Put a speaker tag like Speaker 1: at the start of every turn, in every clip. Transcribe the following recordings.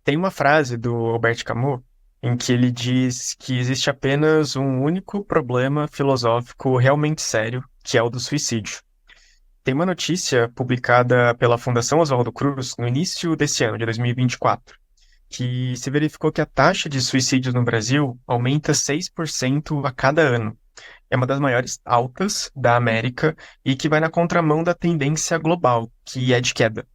Speaker 1: Tem uma frase do Albert Camus em que ele diz que existe apenas um único problema filosófico realmente sério, que é o do suicídio. Tem uma notícia publicada pela Fundação Oswaldo Cruz no início desse ano, de 2024, que se verificou que a taxa de suicídios no Brasil aumenta 6% a cada ano. É uma das maiores altas da América e que vai na contramão da tendência global, que é de queda.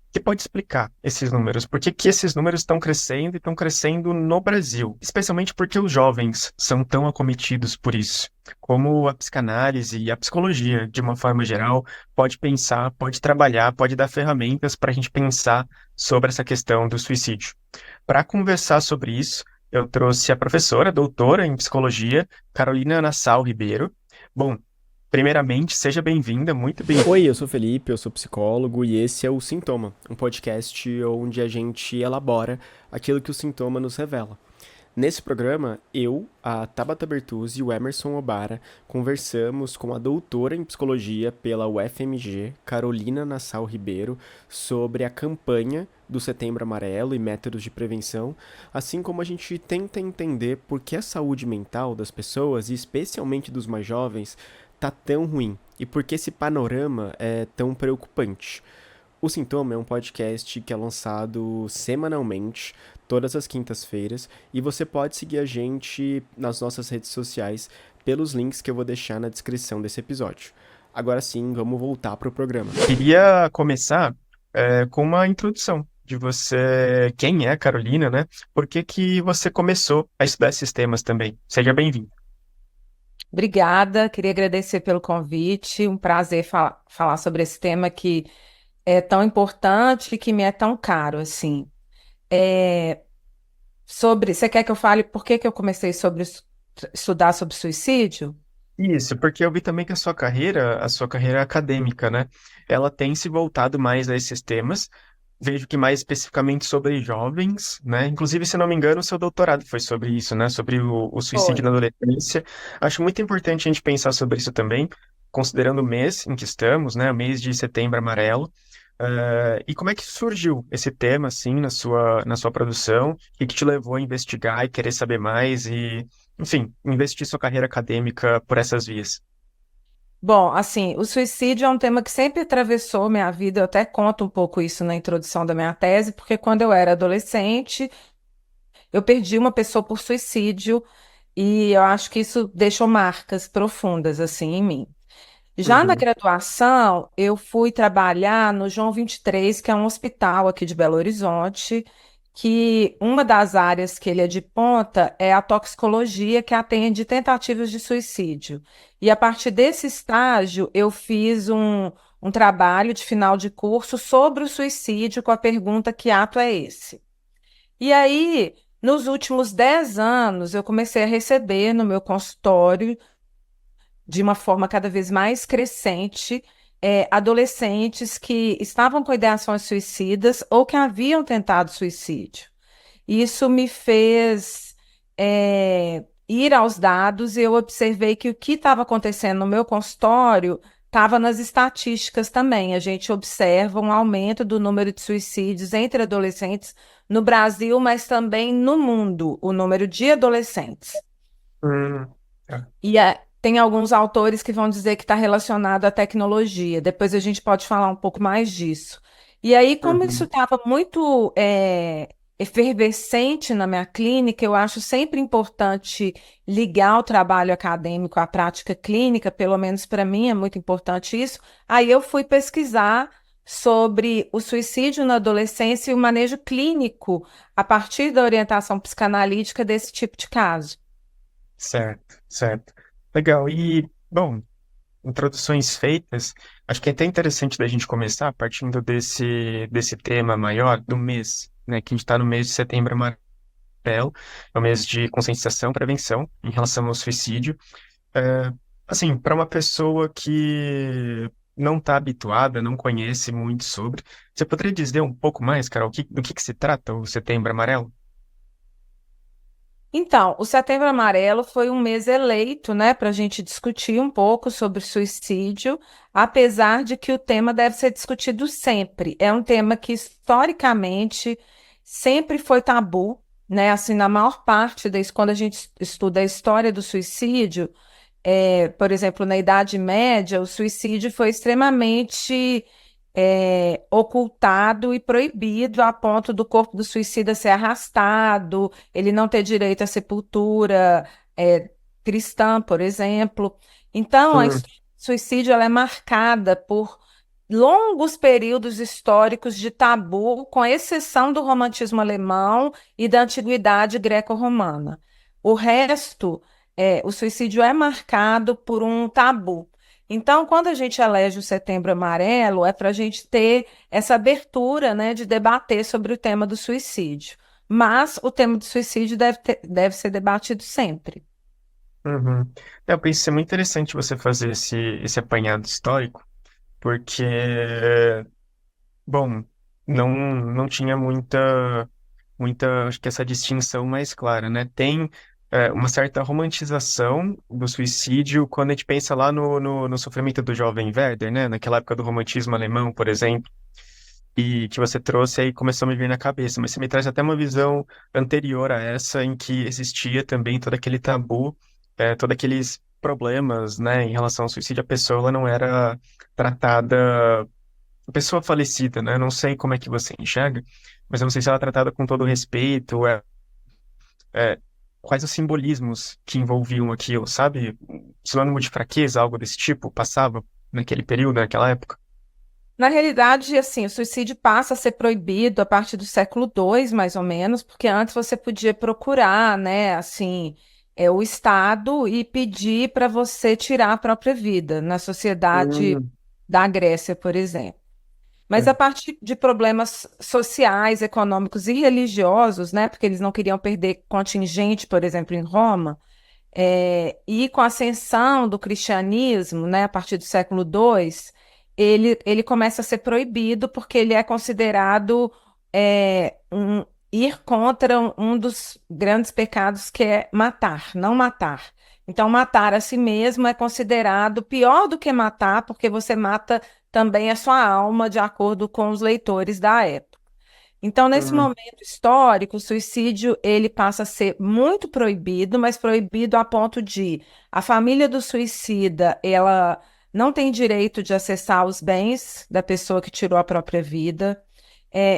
Speaker 1: Que pode explicar esses números? Por que que esses números estão crescendo e estão crescendo no Brasil? Especialmente porque os jovens são tão acometidos por isso. Como a psicanálise e a psicologia, de uma forma geral, pode pensar, pode trabalhar, pode dar ferramentas para a gente pensar sobre essa questão do suicídio. Para conversar sobre isso, eu trouxe a professora, doutora em psicologia, Carolina Nassau Ribeiro. Bom, primeiramente, seja bem-vinda, muito bem-vinda.
Speaker 2: Oi, eu sou Felipe, eu sou psicólogo e esse é o Sintoma, um podcast onde a gente elabora aquilo que o sintoma nos revela. Nesse programa, eu, a Tabata Bertuzzi e o Emerson Obara conversamos com a doutora em psicologia pela UFMG, Carolina Nassau Ribeiro, sobre a campanha do Setembro Amarelo e métodos de prevenção, assim como a gente tenta entender por que a saúde mental das pessoas, e especialmente dos mais jovens, tá tão ruim e por que esse panorama é tão preocupante. O Sintoma é um podcast que é lançado semanalmente, todas as quintas-feiras, e você pode seguir a gente nas nossas redes sociais pelos links que eu vou deixar na descrição desse episódio. Agora sim, vamos voltar para o programa.
Speaker 1: Queria começar com uma introdução de você, quem é a Carolina, né? Por que que você começou a estudar esses temas também? Seja bem-vindo.
Speaker 3: Obrigada, queria agradecer pelo convite. Um prazer falar sobre esse tema que é tão importante e que me é tão caro assim. É, você quer que eu fale por que que eu comecei estudar sobre suicídio?
Speaker 1: Isso, porque eu vi também que a sua carreira acadêmica, né? Ela tem se voltado mais a esses temas. Vejo que mais especificamente sobre jovens, né? Inclusive, se não me engano, o seu doutorado foi sobre isso, né? Sobre o suicídio
Speaker 3: Foi.
Speaker 1: na adolescência. Acho muito importante a gente pensar sobre isso também, considerando o mês em que estamos, né? O mês de Setembro Amarelo. E como é que surgiu esse tema, assim, na sua produção? O que que te levou a investigar e querer saber mais e, enfim, investir sua carreira acadêmica por essas vias?
Speaker 3: Bom, assim, o suicídio é um tema que sempre atravessou minha vida. Eu até conto um pouco isso na introdução da minha tese, porque quando eu era adolescente, eu perdi uma pessoa por suicídio e eu acho que isso deixou marcas profundas assim em mim. Já na
Speaker 1: Uhum.
Speaker 3: graduação, eu fui trabalhar no João 23, que é um hospital aqui de Belo Horizonte, que uma das áreas que ele é de ponta é a toxicologia, que atende tentativas de suicídio. E a partir desse estágio, eu fiz um trabalho de final de curso sobre o suicídio, com a pergunta: que ato é esse? E aí, nos últimos 10 anos, eu comecei a receber no meu consultório de uma forma cada vez mais crescente, adolescentes que estavam com ideações suicidas ou que haviam tentado suicídio. Isso me fez ir aos dados e eu observei que o que estava acontecendo no meu consultório estava nas estatísticas também. A gente observa um aumento do número de suicídios entre adolescentes no Brasil, mas também no mundo, o número de adolescentes.
Speaker 1: Tá.
Speaker 3: Tem alguns autores que vão dizer que está relacionado à tecnologia. Depois a gente pode falar um pouco mais disso. E aí, como isso
Speaker 1: Uhum.
Speaker 3: estava muito efervescente na minha clínica, eu acho sempre importante ligar o trabalho acadêmico à prática clínica, pelo menos para mim é muito importante isso. Aí eu fui pesquisar sobre o suicídio na adolescência e o manejo clínico a partir da orientação psicanalítica desse tipo de caso.
Speaker 1: Certo, certo. Legal. E, bom, introduções feitas, acho que é até interessante da gente começar partindo desse tema maior do mês, né? Que a gente está no mês de Setembro Amarelo, é o mês de conscientização e prevenção em relação ao suicídio. É, assim, para uma pessoa que não está habituada, não conhece muito sobre, você poderia dizer um pouco mais, Carol, do que se trata o Setembro Amarelo?
Speaker 3: Então, o Setembro Amarelo foi um mês eleito, né, para a gente discutir um pouco sobre suicídio, apesar de que o tema deve ser discutido sempre. É um tema que, historicamente, sempre foi tabu, né? Assim, na maior parte das, quando a gente estuda a história do suicídio, por exemplo, na Idade Média, o suicídio foi extremamente ocultado e proibido a ponto do corpo do suicida ser arrastado, ele não ter direito à sepultura cristã, por exemplo. Então, a
Speaker 1: Hum,
Speaker 3: história do suicídio ela é marcada por longos períodos históricos de tabu, com exceção do romantismo alemão e da antiguidade greco-romana. O resto, o suicídio é marcado por um tabu. Então, quando a gente elege o Setembro Amarelo, é para a gente ter essa abertura, né, de debater sobre o tema do suicídio. Mas o tema do suicídio deve ser debatido sempre.
Speaker 1: uhum. Eu pensei ser muito interessante você fazer esse apanhado histórico, porque, bom, não tinha acho que essa distinção mais clara, né? Tem uma certa romantização do suicídio quando a gente pensa lá no sofrimento do jovem Werther, né? Naquela época do romantismo alemão, por exemplo, e que você trouxe aí começou a me vir na cabeça, mas você me traz até uma visão anterior a essa, em que existia também todo aquele tabu, todos aqueles problemas, né, em relação ao suicídio, a pessoa ela não era tratada, a pessoa falecida, né, não sei como é que você enxerga, mas eu não sei se ela é tratada com todo respeito, é, quais os simbolismos que envolviam aquilo, sabe? Sinônimo de fraqueza, algo desse tipo, passava naquele período, naquela época.
Speaker 3: Na realidade, assim, o suicídio passa a ser proibido a partir do século II, mais ou menos, porque antes você podia procurar, né, assim, o Estado e pedir para você tirar a própria vida, na sociedade
Speaker 1: Hum,
Speaker 3: da Grécia, por exemplo. Mas a partir de problemas sociais, econômicos e religiosos, né, porque eles não queriam perder contingente, por exemplo, em Roma, e com a ascensão do cristianismo, né, a partir do século II, ele começa a ser proibido porque ele é considerado ir contra um dos grandes pecados que é matar, não matar. Então, matar a si mesmo é considerado pior do que matar, porque você mata também a sua alma, de acordo com os leitores da época. Então, nesse
Speaker 1: hum,
Speaker 3: momento histórico, o suicídio ele passa a ser muito proibido, mas proibido a ponto de a família do suicida ela não tem direito de acessar os bens da pessoa que tirou a própria vida.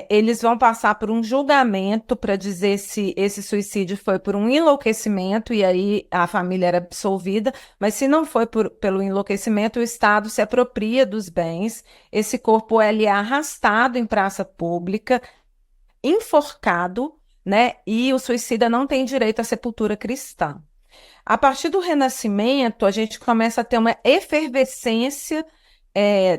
Speaker 3: Eles vão passar por um julgamento para dizer se esse suicídio foi por um enlouquecimento, e aí a família era absolvida, mas se não foi pelo enlouquecimento, o Estado se apropria dos bens, esse corpo ele é arrastado em praça pública, enforcado, né? E o suicida não tem direito à sepultura cristã. A partir do Renascimento, a gente começa a ter uma efervescência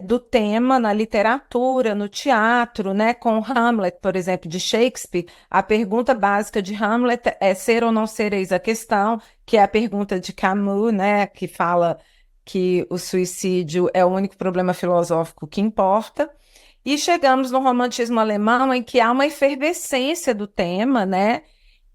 Speaker 3: do tema na literatura, no teatro, né? Com Hamlet, por exemplo, de Shakespeare, a pergunta básica de Hamlet é ser ou não ser eis a questão, que é a pergunta de Camus, né? Que fala que o suicídio é o único problema filosófico que importa. E chegamos no romantismo alemão, em que há uma efervescência do tema, né?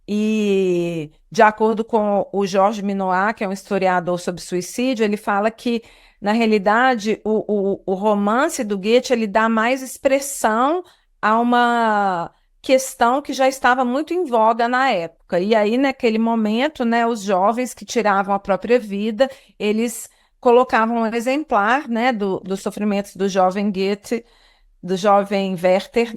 Speaker 3: E, de acordo com o Georges Minoir, que é um historiador sobre suicídio, ele fala que, na realidade, o romance do Goethe ele dá mais expressão a uma questão que já estava muito em voga na época. E aí, naquele momento, né, os jovens que tiravam a própria vida, eles colocavam um exemplar, né, dos sofrimentos do jovem Goethe, do jovem Werther,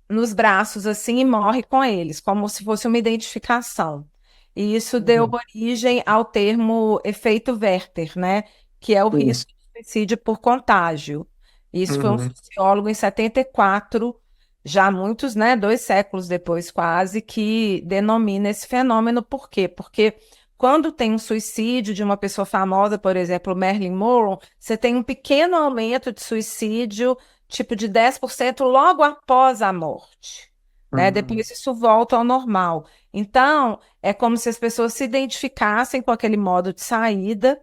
Speaker 3: nos braços assim e morre com eles, como se fosse uma identificação. E isso deu
Speaker 1: uhum,
Speaker 3: origem ao termo efeito Werther, né? Que é o
Speaker 1: sim,
Speaker 3: risco de suicídio por contágio. Isso foi um
Speaker 1: uhum,
Speaker 3: sociólogo em 74, já muitos, né, 2 séculos depois quase, que denomina esse fenômeno. Por quê? Porque quando tem um suicídio de uma pessoa famosa, por exemplo, Marilyn Monroe, você tem um pequeno aumento de suicídio tipo de 10% logo após a morte, né?
Speaker 1: uhum.
Speaker 3: Depois isso volta ao normal. Então, é como se as pessoas se identificassem com aquele modo de saída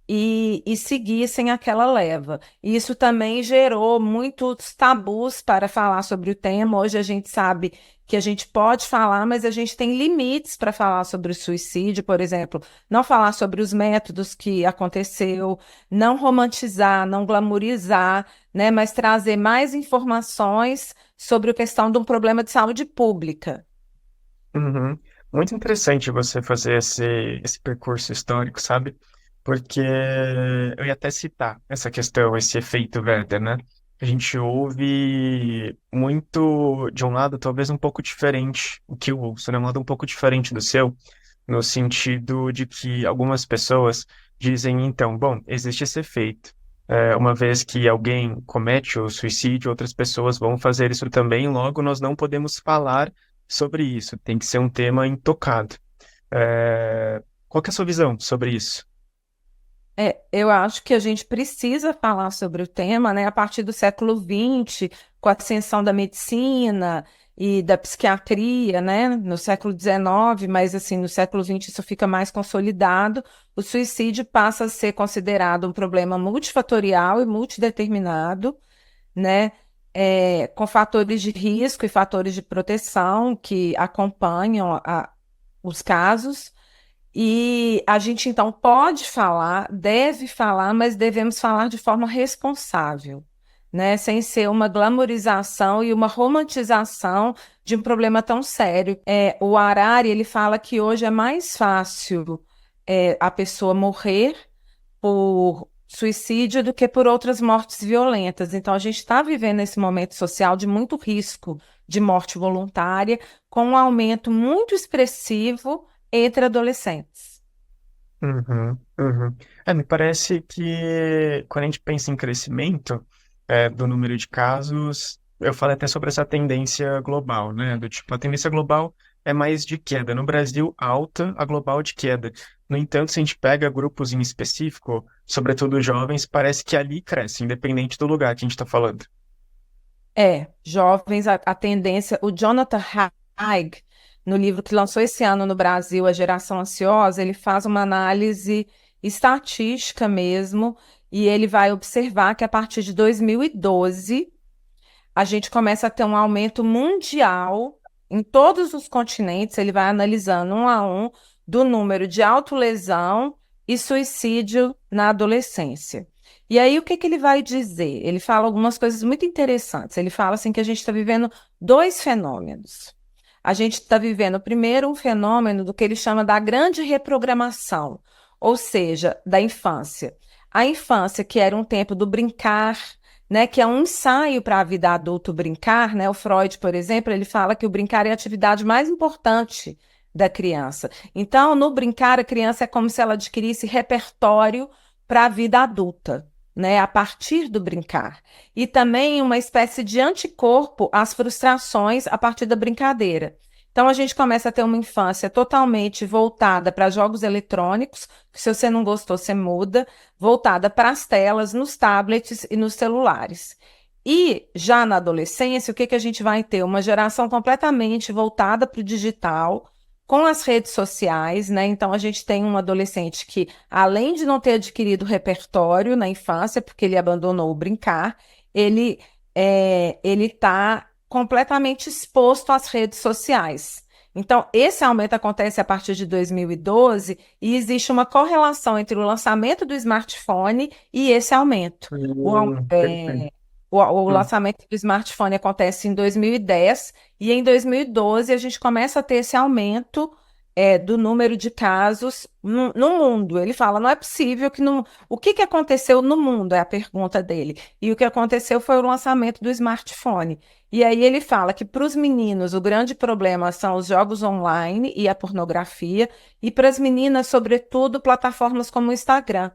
Speaker 3: e seguissem aquela leva. E isso também gerou muitos tabus para falar sobre o tema. Hoje a gente sabe que a gente pode falar, mas a gente tem limites para falar sobre o suicídio, por exemplo, não falar sobre os métodos que aconteceu, não romantizar, não glamorizar, né, mas trazer mais informações sobre a questão de um problema de saúde pública.
Speaker 1: Uhum. Muito interessante você fazer esse percurso histórico, sabe? Porque eu ia até citar essa questão, esse efeito Werther, né? A gente ouve muito, de um lado, talvez um pouco diferente, o que eu ouço, né? Um lado um pouco diferente do seu, no sentido de que algumas pessoas dizem, então, bom, existe esse efeito. Uma vez que alguém comete o suicídio, outras pessoas vão fazer isso também, logo nós não podemos falar sobre isso, tem que ser um tema intocado. Qual que é a sua visão sobre isso?
Speaker 3: Eu acho que a gente precisa falar sobre o tema, né, a partir do século XX, com a ascensão da medicina e da psiquiatria, né, no século XIX, mas assim, no século XX isso fica mais consolidado, o suicídio passa a ser considerado um problema multifatorial e multideterminado, né, com fatores de risco e fatores de proteção que acompanham os casos. E a gente então pode falar, deve falar, mas devemos falar de forma responsável, né? Sem ser uma glamorização e uma romantização de um problema tão sério. O Harari, ele fala que hoje é mais fácil a pessoa morrer por suicídio do que por outras mortes violentas. Então, a gente está vivendo esse momento social de muito risco de morte voluntária, com um aumento muito expressivo entre adolescentes.
Speaker 1: Uhum, uhum. Me parece que quando a gente pensa em crescimento, do número de casos, eu falei até sobre essa tendência global, né? Do tipo, a tendência global é mais de queda. No Brasil, alta, a global de queda. No entanto, se a gente pega grupos em específico, sobretudo jovens, parece que ali cresce, independente do lugar que a gente está falando.
Speaker 3: Jovens, a tendência, o Jonathan Haig, no livro que lançou esse ano no Brasil, A Geração Ansiosa, ele faz uma análise estatística mesmo, e ele vai observar que a partir de 2012, a gente começa a ter um aumento mundial em todos os continentes, ele vai analisando um a um do número de autolesão e suicídio na adolescência. E aí, o que que ele vai dizer? Ele fala algumas coisas muito interessantes. Ele fala assim que a gente está vivendo dois fenômenos. A gente está vivendo, primeiro, um fenômeno do que ele chama da grande reprogramação, ou seja, da infância. A infância, que era um tempo do brincar, né, que é um ensaio para a vida adulta, o brincar, né? O Freud, por exemplo, ele fala que o brincar é a atividade mais importante da criança. Então, no brincar, a criança é como se ela adquirisse repertório para a vida adulta, né, a partir do brincar. E também uma espécie de anticorpo às frustrações a partir da brincadeira. Então, a gente começa a ter uma infância totalmente voltada para jogos eletrônicos, que se você não gostou, você muda, voltada para as telas, nos tablets e nos celulares. E já na adolescência, o que que a gente vai ter? Uma geração completamente voltada para o digital, com as redes sociais, né? Então a gente tem um adolescente que, além de não ter adquirido repertório na infância, porque ele abandonou o brincar, ele está completamente exposto às redes sociais. Então, esse aumento acontece a partir de 2012 e existe uma correlação entre o lançamento do smartphone e esse aumento.
Speaker 1: Perfeito.
Speaker 3: O
Speaker 1: Hum.
Speaker 3: lançamento do smartphone acontece em 2010 e em 2012 a gente começa a ter esse aumento do número de casos no mundo. Ele fala, não é possível que não... O que que aconteceu no mundo? É a pergunta dele. E o que aconteceu foi o lançamento do smartphone. E aí ele fala que para os meninos o grande problema são os jogos online e a pornografia, e para as meninas, sobretudo, plataformas como o Instagram,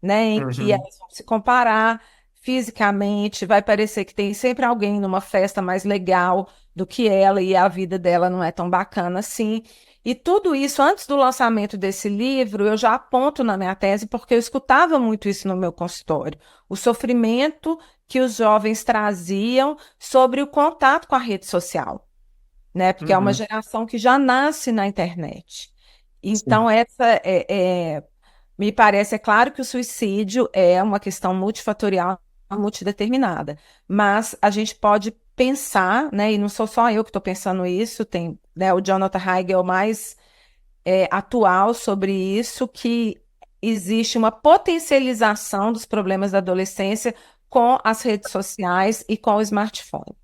Speaker 3: né, em que
Speaker 1: Uhum.
Speaker 3: elas vão se comparar fisicamente, vai parecer que tem sempre alguém numa festa mais legal do que ela e a vida dela não é tão bacana assim. E tudo isso, antes do lançamento desse livro, eu já aponto na minha tese, porque eu escutava muito isso no meu consultório. O sofrimento que os jovens traziam sobre o contato com a rede social, né? Porque é uma
Speaker 1: Uhum.
Speaker 3: geração que já nasce na internet.
Speaker 1: Sim.
Speaker 3: Então, me parece, é claro que o suicídio é uma questão multifatorial, multideterminada, mas a gente pode pensar, né, e não sou só eu que estou pensando isso, tem, né, o Jonathan Haidt é o mais atual sobre isso, que existe uma potencialização dos problemas da adolescência com as redes sociais e com o smartphone.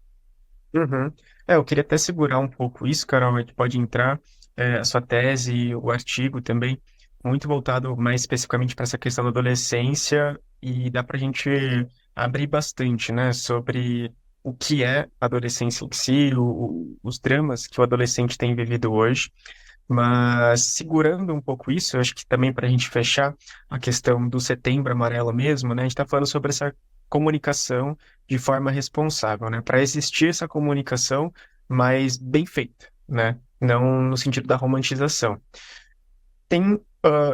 Speaker 1: Uhum. Eu queria até segurar um pouco isso, Carol, a gente pode entrar, a sua tese, o artigo também, muito voltado mais especificamente para essa questão da adolescência, e dá para a gente abrir bastante, né, sobre o que é a adolescência em si, os dramas que o adolescente tem vivido hoje. Mas segurando um pouco isso, eu acho que também para a gente fechar a questão do Setembro Amarelo mesmo, né? A gente está falando sobre essa comunicação de forma responsável, né? Para existir essa comunicação, mas bem feita, né? Não no sentido da romantização. Tem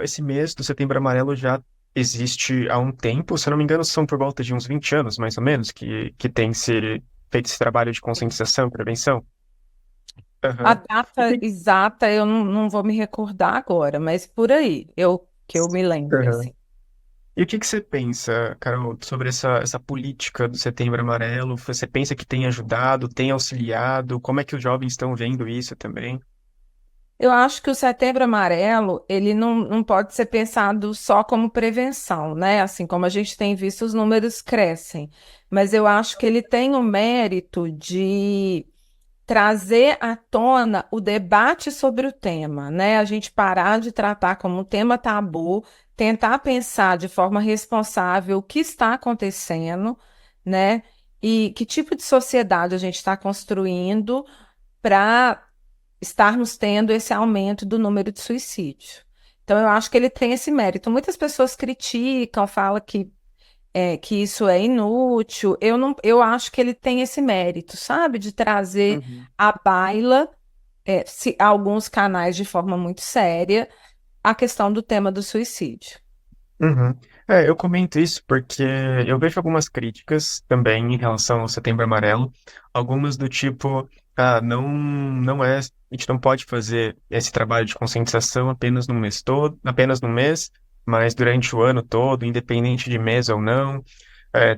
Speaker 1: esse mês do Setembro Amarelo já existe há um tempo, se eu não me engano, são por volta de uns 20 anos, mais ou menos, que tem se feito esse trabalho de conscientização e prevenção.
Speaker 3: A
Speaker 1: Aham. E
Speaker 3: data
Speaker 1: tem...
Speaker 3: exata eu não vou me recordar agora, mas por aí, que eu me lembre,
Speaker 1: Aham.
Speaker 3: assim.
Speaker 1: E o que que você pensa, Carol, sobre essa política do Setembro Amarelo? Você pensa que tem ajudado, tem auxiliado? Como é que os jovens estão vendo isso também?
Speaker 3: Eu acho que o Setembro Amarelo, ele não pode ser pensado só como prevenção, né? Assim como a gente tem visto, os números crescem. Mas eu acho que ele tem o mérito de trazer à tona o debate sobre o tema, né? A gente parar de tratar como um tema tabu, tentar pensar de forma responsável o que está acontecendo, né? E que tipo de sociedade a gente está construindo para estarmos tendo esse aumento do número de suicídio. Então, eu acho que ele tem esse mérito. Muitas pessoas criticam, falam que isso é inútil. Eu não, eu acho que ele tem esse mérito, sabe? De trazer
Speaker 2: Uhum.
Speaker 3: à baila, alguns canais de forma muito séria, a questão do tema do suicídio.
Speaker 1: Uhum. Eu comento isso porque eu vejo algumas críticas também em relação ao Setembro Amarelo, algumas do tipo, a gente não pode fazer esse trabalho de conscientização apenas no mês todo, apenas no mês, mas durante o ano todo, independente de mês ou não.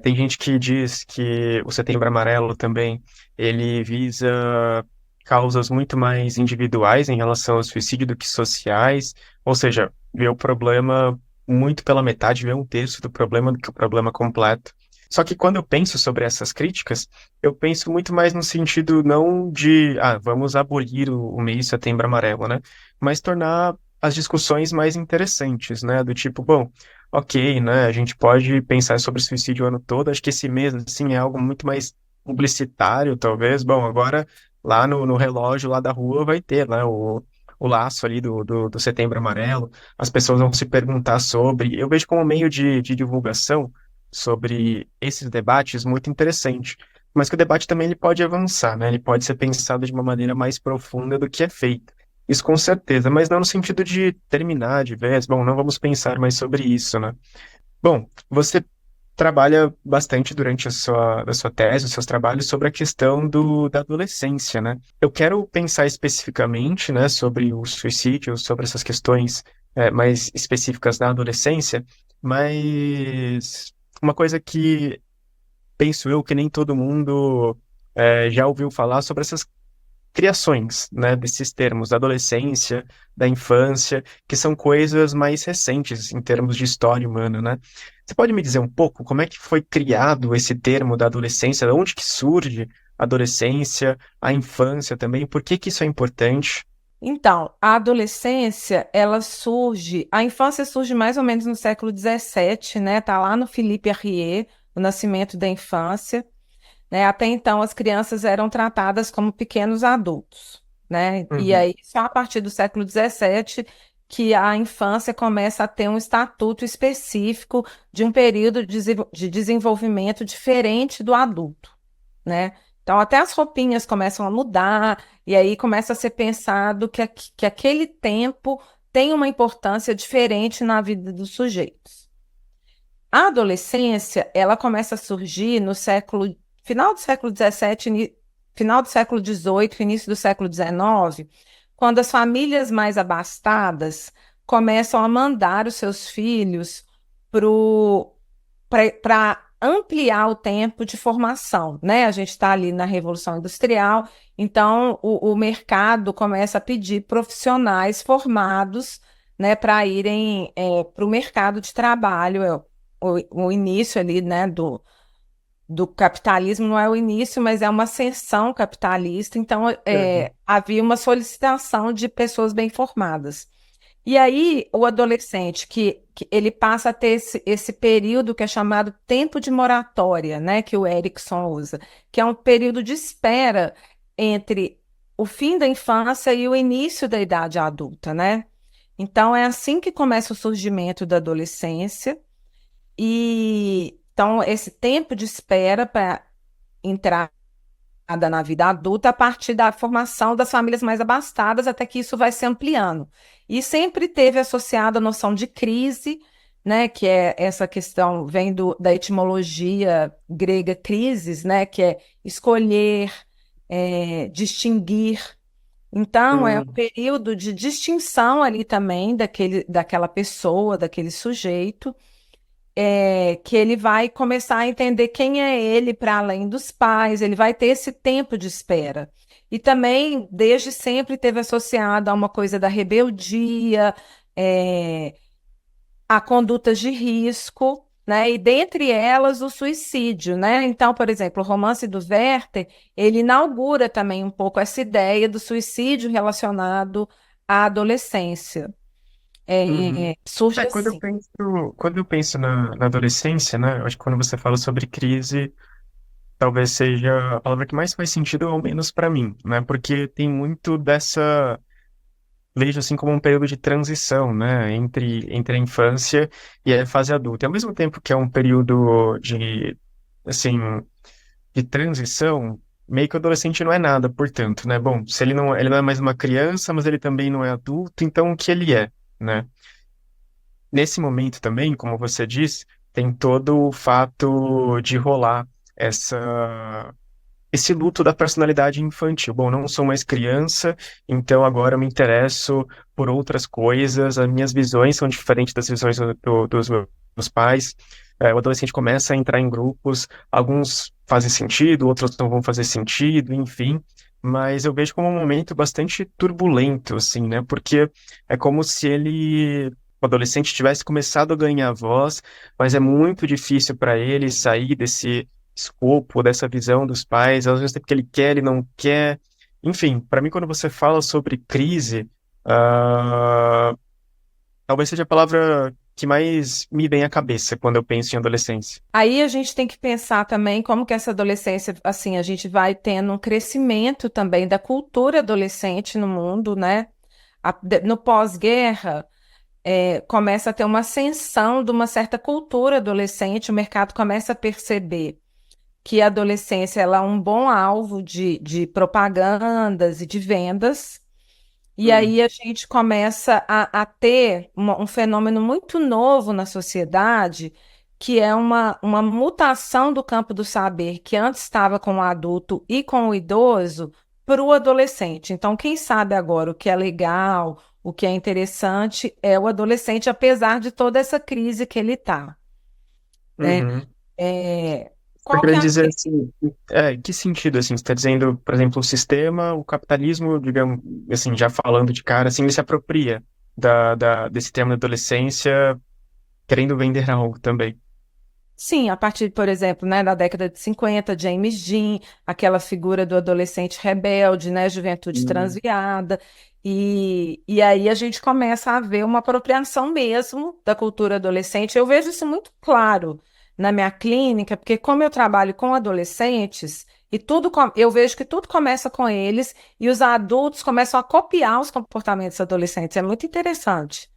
Speaker 1: Tem gente que diz que o Setembro Amarelo também, ele visa causas muito mais individuais em relação ao suicídio do que sociais, ou seja, vê o problema muito pela metade, vê um terço do problema do que o problema completo. Só que quando eu penso sobre essas críticas, eu penso muito mais no sentido não de, vamos abolir o mês Setembro Amarelo, né? Mas tornar as discussões mais interessantes, né? Do tipo, bom, ok, né? A gente pode pensar sobre suicídio o ano todo. Acho que esse mês, assim, é algo muito mais publicitário, talvez. Bom, agora lá no relógio lá da rua vai ter, né? O laço ali do Setembro Amarelo. As pessoas vão se perguntar sobre. Eu vejo como meio de divulgação sobre esses debates muito interessante. Mas que o debate também ele pode avançar, né? Ele pode ser pensado de uma maneira mais profunda do que é feito. Isso com certeza, mas não no sentido de terminar de vez, bom, não vamos pensar mais sobre isso, né? Bom, você trabalha bastante durante a sua tese, os seus trabalhos, sobre a questão da adolescência, né? Eu quero pensar especificamente, né, sobre o suicídio, sobre essas questões, mais específicas da adolescência, mas uma coisa que penso eu que nem todo mundo já ouviu falar sobre essas criações, né, desses termos da adolescência, da infância, que são coisas mais recentes em termos de história humana, né? Você pode me dizer um pouco como é que foi criado esse termo da adolescência, de onde que surge a adolescência, a infância também, por que que isso é importante?
Speaker 3: Então, a adolescência, a infância surge mais ou menos no século XVII, né? Tá lá no Philippe Arrier, o nascimento da infância, né? Até então, as crianças eram tratadas como pequenos adultos, né? E
Speaker 1: Uhum,
Speaker 3: aí, só a partir do século XVII que a infância começa a ter um estatuto específico de um período de desenvolvimento diferente do adulto, né? Então, até as roupinhas começam a mudar, e aí começa a ser pensado que aquele tempo tem uma importância diferente na vida dos sujeitos. A adolescência, ela começa a surgir no final do século XVII, final do século XVIII, início do século XIX, quando as famílias mais abastadas começam a mandar os seus filhos para ampliar o tempo de formação, né? A gente está ali na Revolução Industrial, então o mercado começa a pedir profissionais formados, né, para irem para o mercado de trabalho, o início ali, né, do capitalismo, não é o início, mas é uma ascensão capitalista, então
Speaker 1: Uhum.
Speaker 3: havia uma solicitação de pessoas bem formadas. E aí, o adolescente, que ele passa a ter esse período que é chamado tempo de moratória, né, que o Erickson usa, que é um período de espera entre o fim da infância e o início da idade adulta, né? Então, é assim que começa o surgimento da adolescência, e então, esse tempo de espera para entrar na vida adulta a partir da formação das famílias mais abastadas, até que isso vai se ampliando. E sempre teve associada a noção de crise, né, que é essa questão, vem da etimologia grega crises, né, que é escolher, distinguir. Então, é um
Speaker 1: Hum,
Speaker 3: período de distinção ali também daquela pessoa, daquele sujeito, que ele vai começar a entender quem é ele para além dos pais, ele vai ter esse tempo de espera. E também, desde sempre, teve associado a uma coisa da rebeldia, é, a condutas de risco, né? E dentre elas o suicídio, né? Então, por exemplo, o romance do Werther, ele inaugura também um pouco essa ideia do suicídio relacionado à adolescência.
Speaker 1: uhum.
Speaker 3: Surge
Speaker 1: Quando eu
Speaker 3: assim.
Speaker 1: penso, quando eu penso na adolescência, né, eu acho que quando você fala sobre crise, talvez seja a palavra que mais faz sentido, ao menos para mim, né, porque tem muito dessa, vejo assim como um período de transição, né, entre a infância e a fase adulta. E ao mesmo tempo que é um período de, assim, de transição, meio que o adolescente não é nada, portanto, né, bom, se ele não é mais uma criança, mas ele também não é adulto, então o que ele é, né? Nesse momento também, como você diz, tem todo o fato de rolar essa, esse luto da personalidade infantil. Bom, não sou mais criança, então agora eu me interesso por outras coisas, as minhas visões são diferentes das visões dos meus pais. O adolescente começa a entrar em grupos, alguns fazem sentido, outros não vão fazer sentido, enfim. Mas eu vejo como um momento bastante turbulento, assim, né? Porque é como se o adolescente tivesse começado a ganhar voz, mas é muito difícil para ele sair desse escopo, dessa visão dos pais, às vezes é porque ele quer, ele não quer. Enfim, para mim, quando você fala sobre crise, ah, talvez seja a palavra que mais me vem à cabeça quando eu penso em adolescência.
Speaker 3: Aí a gente tem que pensar também como que essa adolescência, assim, a gente vai tendo um crescimento também da cultura adolescente no mundo, né? No pós-guerra, começa a ter uma ascensão de uma certa cultura adolescente, o mercado começa a perceber que a adolescência ela é um bom alvo de propagandas e de vendas, e
Speaker 1: Hum,
Speaker 3: aí a gente começa a ter um fenômeno muito novo na sociedade, que é uma mutação do campo do saber, que antes estava com o adulto e com o idoso, para o adolescente. Então, quem sabe agora o que é legal, o que é interessante, é o adolescente, apesar de toda essa crise que ele está, né?
Speaker 1: uhum.
Speaker 3: É,
Speaker 1: Você está
Speaker 3: qual que
Speaker 1: querendo
Speaker 3: é a
Speaker 1: dizer assim, em que sentido, assim, você está dizendo, por exemplo, o sistema, o capitalismo, digamos, assim, já falando de cara, assim, ele se apropria desse termo da adolescência, querendo vender algo também.
Speaker 3: Sim, a partir, por exemplo, né, da década de 50, James Dean, aquela figura do adolescente rebelde, né, juventude
Speaker 1: Hum,
Speaker 3: transviada, e aí a gente começa a ver uma apropriação mesmo da cultura adolescente. Eu vejo isso muito claro na minha clínica, porque como eu trabalho com adolescentes, e eu vejo que tudo começa com eles, e os adultos começam a copiar os comportamentos adolescentes. É muito interessante.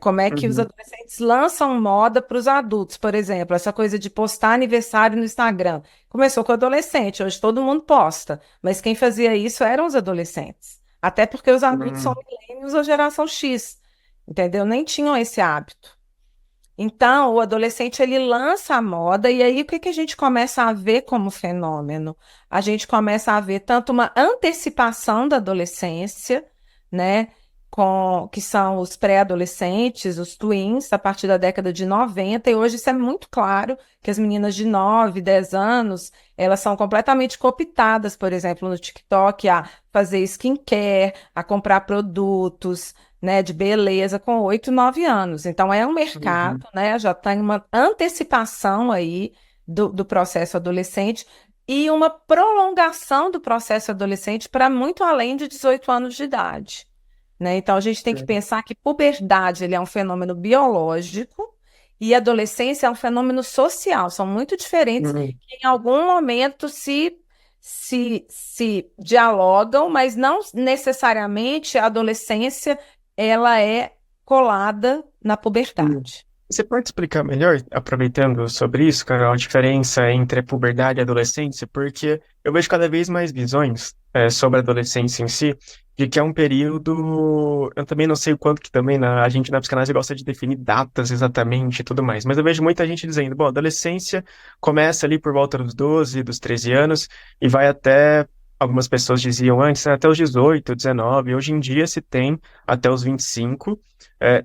Speaker 3: Como é que os
Speaker 1: uhum,
Speaker 3: adolescentes lançam moda para os adultos, por exemplo, essa coisa de postar aniversário no Instagram. Começou com adolescente, hoje todo mundo posta, mas quem fazia isso eram os adolescentes. Até porque os adultos são
Speaker 1: hum,
Speaker 3: milênios ou geração X, entendeu? Nem tinham esse hábito. Então, o adolescente ele lança a moda, e aí o que que a gente começa a ver como fenômeno? A gente começa a ver tanto uma antecipação da adolescência, né, que são os pré-adolescentes, os tweens, a partir da década de 90, e hoje isso é muito claro que as meninas de 9, 10 anos, elas são completamente cooptadas, por exemplo, no TikTok, a fazer skincare, a comprar produtos, né, de beleza com 8, 9 anos. Então é um
Speaker 1: uhum.
Speaker 3: mercado, né, já tem uma antecipação aí do processo adolescente e uma prolongação do processo adolescente para muito além de 18 anos de idade, né? Então, a gente tem que pensar que puberdade ele é um fenômeno biológico e adolescência é um fenômeno social, são muito diferentes,
Speaker 1: Uhum.
Speaker 3: que em algum momento se dialogam, mas não necessariamente a adolescência ela é colada na puberdade.
Speaker 1: Você pode explicar melhor, aproveitando sobre isso, Carol, a diferença entre a puberdade e a adolescência? Porque eu vejo cada vez mais visões sobre a adolescência em si, de que é um período. Eu também não sei o quanto que também a gente na psicanálise gosta de definir datas exatamente e tudo mais, mas eu vejo muita gente dizendo, bom, a adolescência começa ali por volta dos 12, dos 13 anos e vai até. Algumas pessoas diziam antes, né, até os 18, 19, hoje em dia se tem até os 25.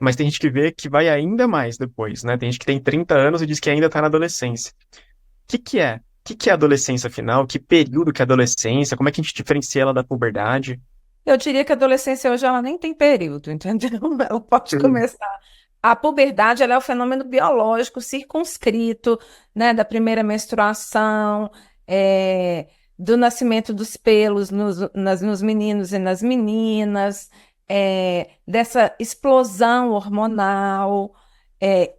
Speaker 1: Mas tem gente que vê que vai ainda mais depois, né? Tem gente que tem 30 anos e diz que ainda está na adolescência. O que que é? O que que é a adolescência afinal? Que período que é a adolescência? Como é que a gente diferencia ela da puberdade?
Speaker 3: Eu diria que a adolescência hoje ela nem tem período, entendeu? Ela pode
Speaker 1: Uhum.
Speaker 3: começar. A puberdade ela é o fenômeno biológico circunscrito, né, da primeira menstruação, do nascimento dos pelos nos meninos e nas meninas, dessa explosão hormonal.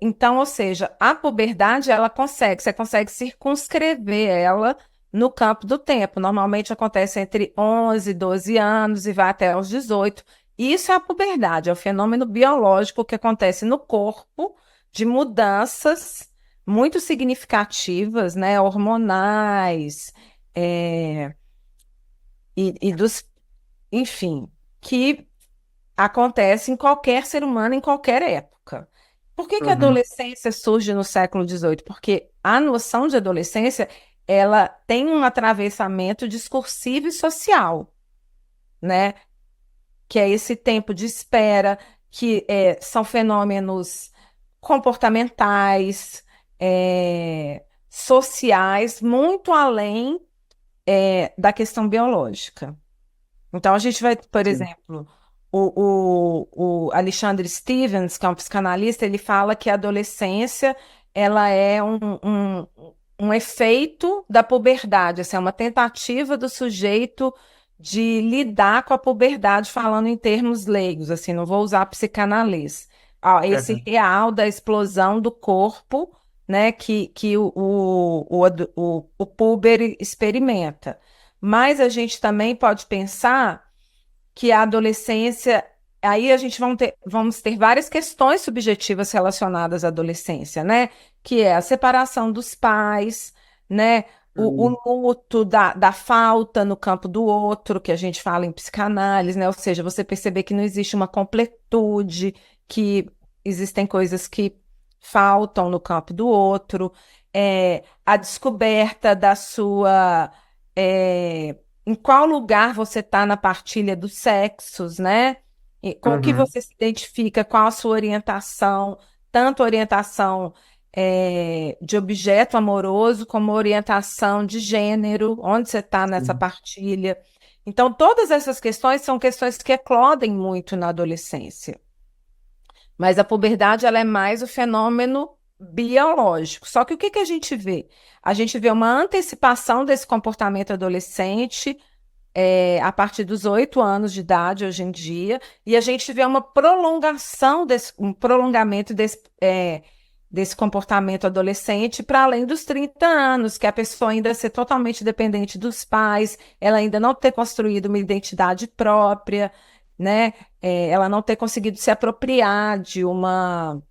Speaker 3: Então, ou seja, a puberdade você consegue circunscrever ela no campo do tempo. Normalmente acontece entre 11 e 12 anos e vai até os 18. Isso é a puberdade, é o fenômeno biológico que acontece no corpo de mudanças muito significativas, né, hormonais, é, enfim, que acontece em qualquer ser humano, em qualquer época. Por que que a
Speaker 1: Uhum.
Speaker 3: adolescência surge no século XVIII? Porque a noção de adolescência, ela tem um atravessamento discursivo e social, né? Que é esse tempo de espera, que são fenômenos comportamentais, sociais, muito além, da questão biológica. Então, a gente vai, por
Speaker 1: Sim.
Speaker 3: exemplo, o Alexandre Stevens, que é um psicanalista, ele fala que a adolescência ela é um efeito da puberdade, assim, é uma tentativa do sujeito de lidar com a puberdade, falando em termos leigos, assim, não vou usar psicanalista. Esse
Speaker 1: Uhum.
Speaker 3: real da explosão do corpo, né, que o puber experimenta. Mas a gente também pode pensar que a adolescência, aí a gente vamos ter várias questões subjetivas relacionadas à adolescência, né? Que é a separação dos pais, né? O
Speaker 1: Uhum.
Speaker 3: luto da falta no campo do outro, que a gente fala em psicanálise, né? Ou seja, você perceber que não existe uma completude, que existem coisas que faltam no campo do outro, a descoberta da sua em qual lugar você está na partilha dos sexos, né? E com o que
Speaker 1: Uhum.
Speaker 3: você se identifica, qual a sua orientação, tanto orientação de objeto amoroso, como orientação de gênero, onde você está nessa
Speaker 1: Sim.
Speaker 3: partilha. Então, todas essas questões são questões que eclodem muito na adolescência. Mas a puberdade, ela é mais o fenômeno biológico. Só que o que que a gente vê? A gente vê uma antecipação desse comportamento adolescente a partir dos 8 anos de idade hoje em dia, e a gente vê uma prolongação um prolongamento desse comportamento adolescente para além dos 30 anos, que a pessoa ainda ser totalmente dependente dos pais, ela ainda não ter construído uma identidade própria, né? Ela não ter conseguido se apropriar de uma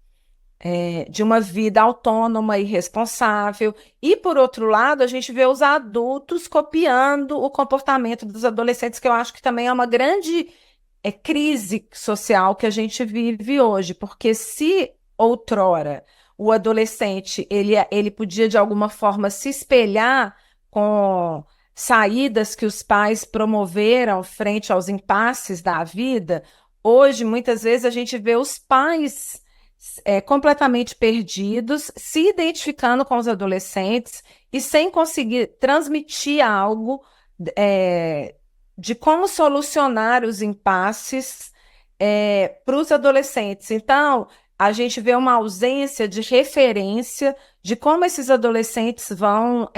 Speaker 3: vida autônoma e responsável. E, por outro lado, a gente vê os adultos copiando o comportamento dos adolescentes, que eu acho que também é uma grande crise social que a gente vive hoje, porque se outrora o adolescente ele podia de alguma forma se espelhar com saídas que os pais promoveram frente aos impasses da vida, hoje muitas vezes a gente vê os pais completamente perdidos, se identificando com os adolescentes e sem conseguir transmitir algo é, de como solucionar os impasses para os adolescentes. Então, a gente vê uma ausência de referência de como esses adolescentes vão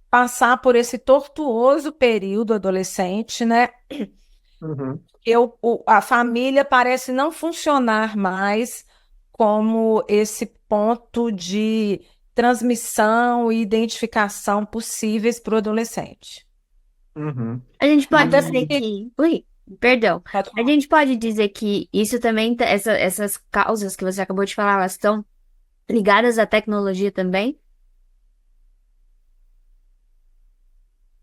Speaker 3: passar por esse tortuoso período adolescente, né?
Speaker 1: Uhum.
Speaker 3: A família parece não funcionar mais como esse ponto de transmissão e identificação possíveis para o adolescente.
Speaker 1: Uhum.
Speaker 4: A gente pode dizer
Speaker 1: E
Speaker 4: que. Ui, perdão.
Speaker 3: Pode
Speaker 4: A
Speaker 3: falar.
Speaker 4: gente pode dizer que isso também, essas causas que você acabou de falar, elas estão ligadas à tecnologia também?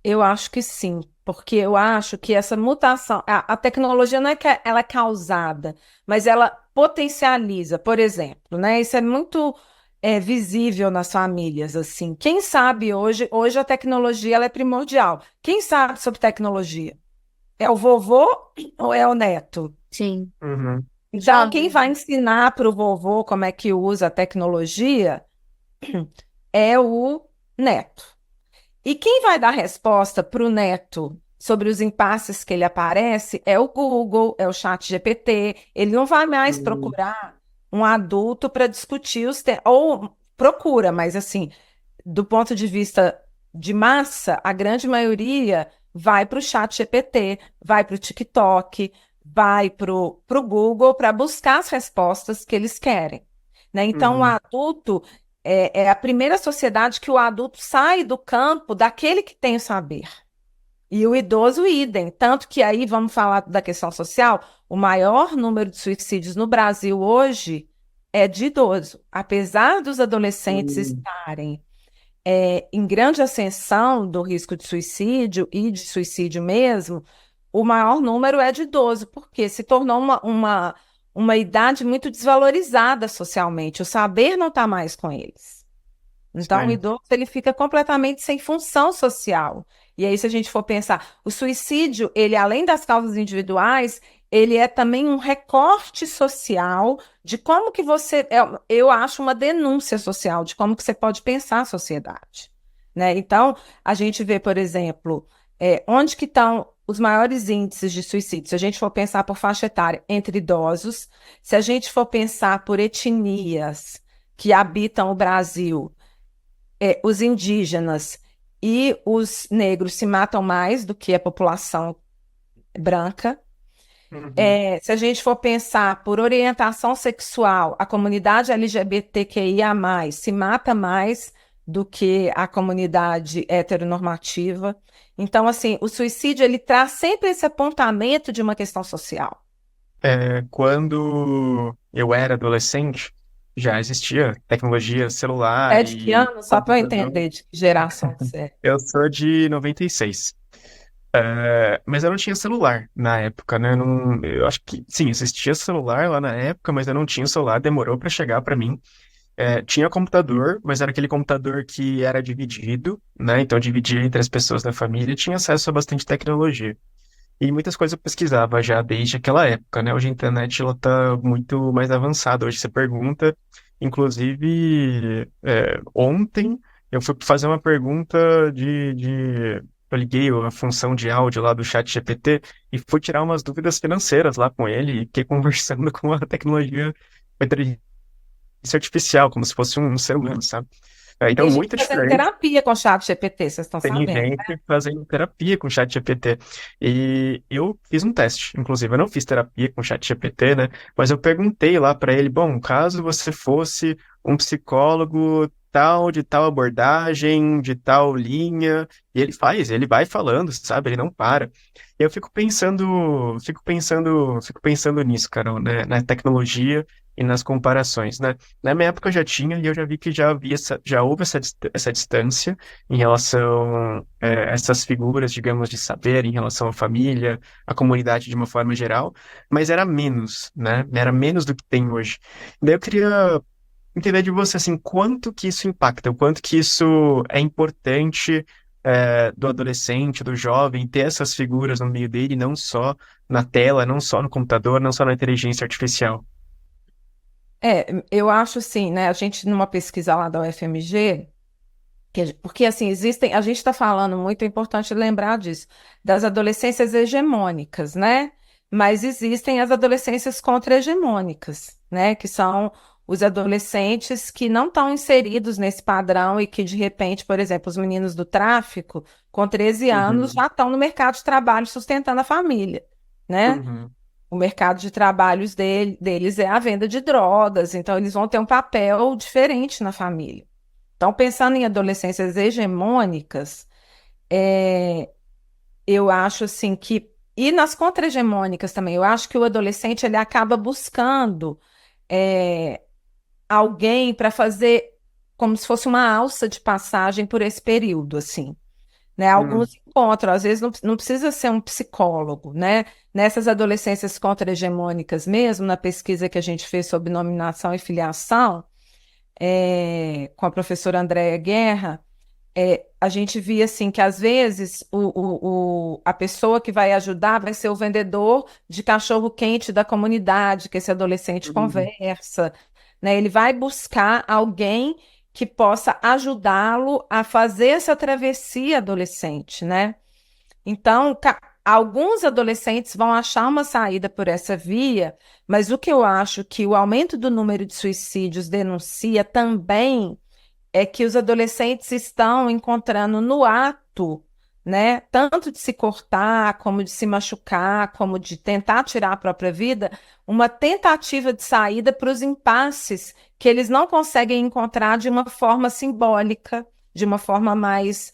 Speaker 3: Eu acho que sim, porque eu acho que essa mutação, a tecnologia não é que ela é causada, mas ela potencializa, por exemplo, né? Isso é muito visível nas famílias, assim. Quem sabe hoje a tecnologia ela é primordial. Quem sabe sobre tecnologia? É o vovô ou é o neto?
Speaker 4: Sim.
Speaker 1: uhum.
Speaker 3: Então, quem
Speaker 4: Jovem.
Speaker 3: vai ensinar para o vovô como é que usa a tecnologia é o neto. E quem vai dar resposta para o neto sobre os impasses que ele aparece é o Google, é o ChatGPT. Ele não vai mais
Speaker 1: Uhum.
Speaker 3: procurar um adulto para discutir os temas. Ou procura, mas assim, do ponto de vista de massa, a grande maioria vai para o ChatGPT, vai para o TikTok, vai para o Google para buscar as respostas que eles querem. Né? Então, o
Speaker 1: Uhum.
Speaker 3: adulto é a primeira sociedade que o adulto sai do campo daquele que tem o saber. E o idoso, idem. Tanto que aí, vamos falar da questão social, o maior número de suicídios no Brasil hoje é de idoso. Apesar dos adolescentes
Speaker 1: Uhum.
Speaker 3: estarem em grande ascensão do risco de suicídio e de suicídio mesmo, o maior número é de idoso, porque se tornou uma idade muito desvalorizada socialmente. O saber não está mais com eles. Então, o
Speaker 1: Sim.
Speaker 3: idoso ele fica completamente sem função social. E aí, se a gente for pensar, o suicídio, ele, além das causas individuais, ele é também um recorte social de como que você, eu acho uma denúncia social de como que você pode pensar a sociedade, né? Então, a gente vê, por exemplo, onde que estão os maiores índices de suicídio. Se a gente for pensar por faixa etária, entre idosos, se a gente for pensar por etnias que habitam o Brasil, os indígenas e os negros se matam mais do que a população branca.
Speaker 1: Uhum.
Speaker 3: Se a gente for pensar por orientação sexual, a comunidade LGBTQIA+, se mata mais do que a comunidade heteronormativa. Então, assim, o suicídio, ele traz sempre esse apontamento de uma questão social.
Speaker 1: Quando eu era adolescente, já existia tecnologia celular
Speaker 3: É de que
Speaker 1: e
Speaker 3: ano? Só para eu
Speaker 1: computador.
Speaker 3: entender de que geração que você é.
Speaker 1: Eu sou de 96. Mas eu não tinha celular na época, né? Eu acho que, sim, existia celular lá na época, mas eu não tinha celular, demorou para chegar para mim. Tinha computador, mas era aquele computador que era dividido, né? Então dividia entre as pessoas da família e tinha acesso a bastante tecnologia. E muitas coisas eu pesquisava já desde aquela época, né? Hoje a internet ela tá muito mais avançada. Hoje você pergunta, inclusive ontem eu fui fazer uma pergunta eu liguei a função de áudio lá do chat GPT e fui tirar umas dúvidas financeiras lá com ele e fiquei conversando com a tecnologia, com a inteligência artificial, como se fosse um ser humano, sabe? Então,
Speaker 3: Tem gente
Speaker 1: muito
Speaker 3: fazendo
Speaker 1: diferente.
Speaker 3: terapia com o chat GPT, vocês estão
Speaker 1: Tem
Speaker 3: sabendo?
Speaker 1: gente fazendo terapia com chat GPT. E eu fiz um teste, inclusive, eu não fiz terapia com chat GPT, né? Mas eu perguntei lá para ele, bom, caso você fosse um psicólogo tal, de tal abordagem, de tal linha, e ele vai falando, sabe? Ele não para. E eu fico pensando nisso, Carol, né? Na tecnologia e nas comparações, né? Na minha época eu já tinha, e eu já vi que já houve essa distância em relação a essas figuras, digamos, de saber, em relação à família, à comunidade de uma forma geral, mas era menos, né? Era menos do que tem hoje. Daí eu queria entender de você, assim, quanto que isso impacta, o quanto que isso é importante do adolescente, do jovem, ter essas figuras no meio dele, não só na tela, não só no computador, não só na inteligência artificial.
Speaker 3: Eu acho assim, né? A gente, numa pesquisa lá da UFMG, porque assim, a gente está falando muito, é importante lembrar disso, das adolescências hegemônicas, né? Mas existem as adolescências contra-hegemônicas, né? Que são os adolescentes que não estão inseridos nesse padrão e que, de repente, por exemplo, os meninos do tráfico, com 13 anos,
Speaker 1: Uhum,
Speaker 3: já estão no mercado de trabalho sustentando a família, né?
Speaker 1: uhum,
Speaker 3: O mercado de trabalhos deles é a venda de drogas, então eles vão ter um papel diferente na família. Então, pensando em adolescências hegemônicas, é, eu acho assim que, e nas contra-hegemônicas também, eu acho que o adolescente ele acaba buscando é, alguém para fazer como se fosse uma alça de passagem por esse período, assim, né?
Speaker 1: uhum,
Speaker 3: Alguns encontros, às vezes não precisa ser um psicólogo, né? Nessas adolescências contra-hegemônicas mesmo, na pesquisa que a gente fez sobre nominação e filiação, com a professora Andréa Guerra, a gente via assim que às vezes a pessoa que vai ajudar vai ser o vendedor de cachorro-quente da comunidade, que esse adolescente
Speaker 1: uhum,
Speaker 3: conversa, né? Ele vai buscar alguém que possa ajudá-lo a fazer essa travessia adolescente, né? Então, alguns adolescentes vão achar uma saída por essa via, mas o que eu acho que o aumento do número de suicídios denuncia também é que os adolescentes estão encontrando no ato, né, tanto de se cortar, como de se machucar, como de tentar tirar a própria vida, uma tentativa de saída para os impasses que eles não conseguem encontrar de uma forma simbólica, de uma forma mais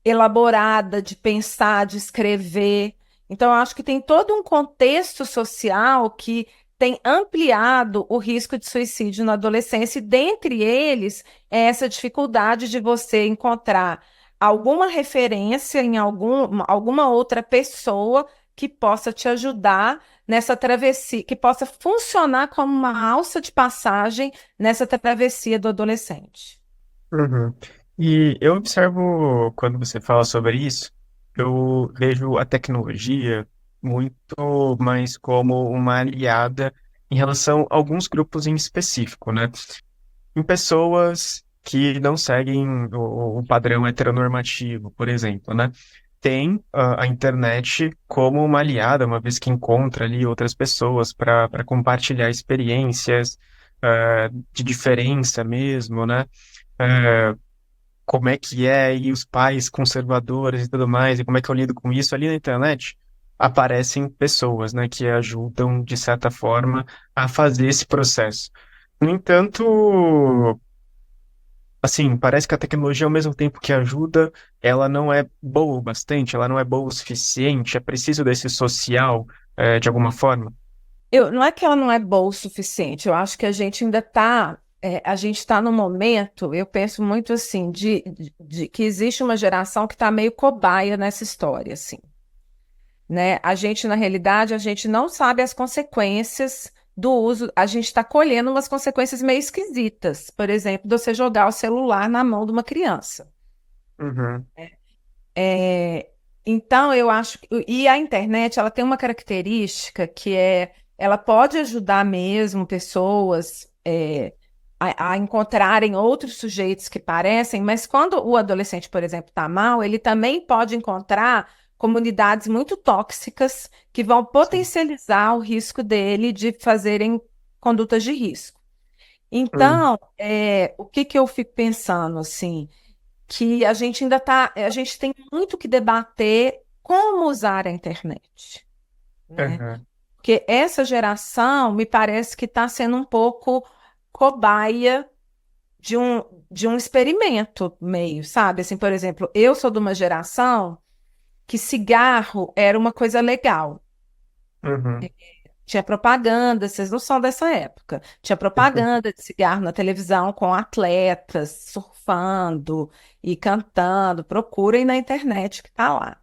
Speaker 3: elaborada, de pensar, de escrever. Então, eu acho que tem todo um contexto social que tem ampliado o risco de suicídio na adolescência, e dentre eles é essa dificuldade de você encontrar alguma referência em alguma outra pessoa que possa te ajudar nessa travessia, que possa funcionar como uma alça de passagem nessa travessia do adolescente.
Speaker 1: uhum. E eu observo, quando você fala sobre isso, eu vejo a tecnologia muito mais como uma aliada em relação a alguns grupos em específico, né? Em pessoas que não seguem o padrão heteronormativo, por exemplo, né? Tem a internet como uma aliada, uma vez que encontra ali outras pessoas para compartilhar experiências de diferença mesmo, né? Eh, Como é que é, e os pais conservadores e tudo mais, e como é que eu lido com isso ali na internet, aparecem pessoas, né, que ajudam, de certa forma, a fazer esse processo. No entanto, assim, parece que a tecnologia, ao mesmo tempo que ajuda, ela não é boa o bastante, ela não é boa o suficiente, é preciso desse social, de alguma forma.
Speaker 3: Não é que ela não é boa o suficiente, eu acho que a gente ainda está, a gente está no momento, eu penso muito assim, de que existe uma geração que está meio cobaia nessa história, assim, né? A gente, na realidade, a gente não sabe as consequências do uso, a gente está colhendo umas consequências meio esquisitas, por exemplo, de você jogar o celular na mão de uma criança.
Speaker 1: Uhum,
Speaker 3: É, então, eu acho e a internet, ela tem uma característica que ela pode ajudar mesmo pessoas a encontrarem outros sujeitos que parecem, mas quando o adolescente, por exemplo, está mal, ele também pode encontrar comunidades muito tóxicas que vão
Speaker 1: sim.
Speaker 3: potencializar o risco dele de fazerem condutas de risco.
Speaker 1: Uhum,
Speaker 3: Então, o que que eu fico pensando assim? Que a gente ainda tá, a gente tem muito que debater como usar a internet, né?
Speaker 1: uhum,
Speaker 3: Porque essa geração me parece que está sendo um pouco cobaia de um experimento meio, sabe? Assim, por exemplo, eu sou de uma geração que cigarro era uma coisa legal.
Speaker 1: uhum,
Speaker 3: Tinha propaganda, vocês não são dessa época. Tinha propaganda de cigarro na televisão com atletas surfando e cantando. Procurem na internet que tá lá.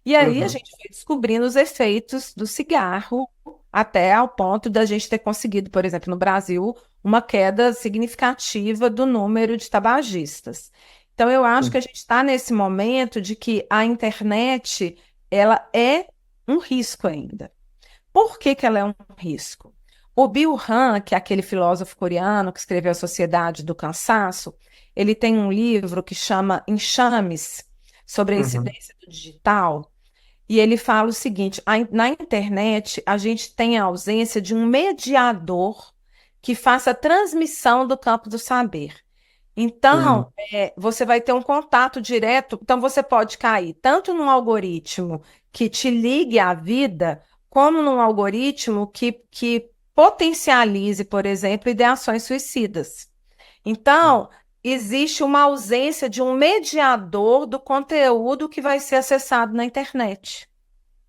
Speaker 3: E aí a
Speaker 1: uhum,
Speaker 3: gente foi descobrindo os efeitos do cigarro até ao ponto da gente ter conseguido, por exemplo, no Brasil, uma queda significativa do número de tabagistas. Então eu acho que
Speaker 1: sim.
Speaker 3: a gente está nesse momento de que a internet ela é um risco ainda. Por que que ela é um risco? O Bill Han, que é aquele filósofo coreano que escreveu A Sociedade do Cansaço, ele tem um livro que chama Enxames, sobre a
Speaker 1: Uhum,
Speaker 3: incidência do digital, e ele fala o seguinte: na internet a gente tem a ausência de um mediador que faça a transmissão do campo do saber. Então, você vai ter um contato direto. Então, você pode cair tanto num algoritmo que te ligue à vida, como num algoritmo que potencialize, por exemplo, ideações suicidas. Então, existe uma ausência de um mediador do conteúdo que vai ser acessado na internet.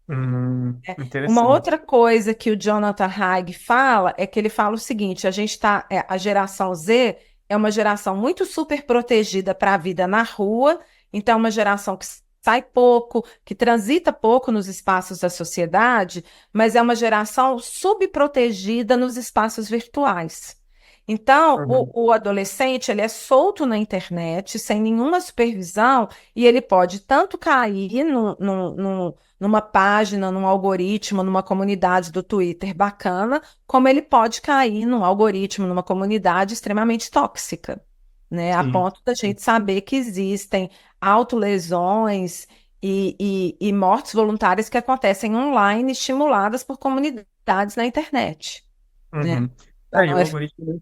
Speaker 3: Uma
Speaker 1: Interessante.
Speaker 3: outra coisa que o Jonathan Haig fala é que ele fala o seguinte: a geração Z é uma geração muito super protegida para a vida na rua, então é uma geração que sai pouco, que transita pouco nos espaços da sociedade, mas é uma geração subprotegida nos espaços virtuais. Então,
Speaker 1: Uhum.
Speaker 3: o adolescente, ele é solto na internet, sem nenhuma supervisão, e ele pode tanto cair numa página, num algoritmo, numa comunidade do Twitter bacana, como ele pode cair num algoritmo, numa comunidade extremamente tóxica, né? A
Speaker 1: Sim.
Speaker 3: ponto da gente saber que existem autolesões e mortes voluntárias que acontecem online, estimuladas por comunidades na internet, né?
Speaker 1: Uhum. E
Speaker 3: Então,
Speaker 1: o algoritmo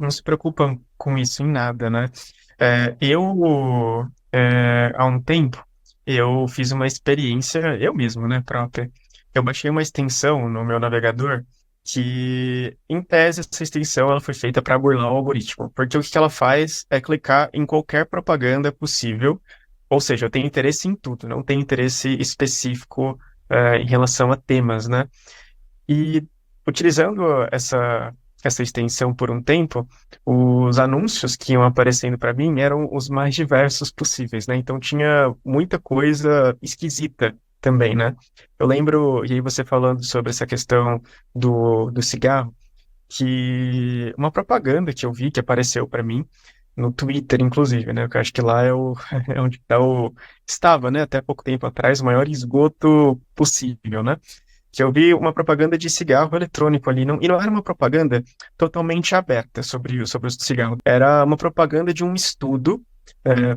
Speaker 1: não se preocupa com isso em nada, né? Há um tempo, eu fiz uma experiência, eu mesmo, né, própria. Eu baixei uma extensão no meu navegador que, em tese, essa extensão ela foi feita para burlar o algoritmo. Porque o que ela faz é clicar em qualquer propaganda possível, ou seja, eu tenho interesse em tudo, não tenho interesse específico, em relação a temas, né? E utilizando essa extensão por um tempo, os anúncios que iam aparecendo para mim eram os mais diversos possíveis, né? Então tinha muita coisa esquisita também, né? Eu lembro, e aí você falando sobre essa questão do cigarro, que uma propaganda que eu vi que apareceu para mim no Twitter, inclusive, né? Que eu acho que lá é onde estava, né? Até pouco tempo atrás, o maior esgoto possível, né? Que eu vi uma propaganda de cigarro eletrônico ali, e não era uma propaganda totalmente aberta sobre o cigarro, era uma propaganda de um estudo, é,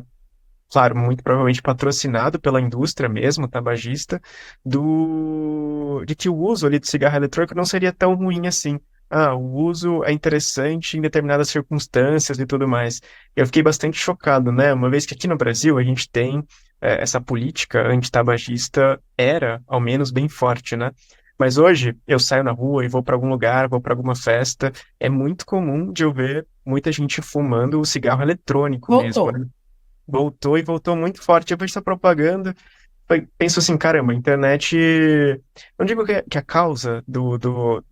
Speaker 1: claro, muito provavelmente patrocinado pela indústria mesmo, tabagista, de que o uso ali do cigarro eletrônico não seria tão ruim assim. Ah, o uso é interessante em determinadas circunstâncias e tudo mais. Eu fiquei bastante chocado, né? Uma vez que aqui no Brasil a gente tem essa política antitabagista, era, ao menos, bem forte, né? Mas hoje eu saio na rua e vou para algum lugar, vou para alguma festa, é muito comum de eu ver muita gente fumando o cigarro eletrônico mesmo,
Speaker 3: voltou.
Speaker 1: né? Voltou e voltou muito forte. Eu vejo essa propaganda, penso assim, caramba, a internet. Não digo que a causa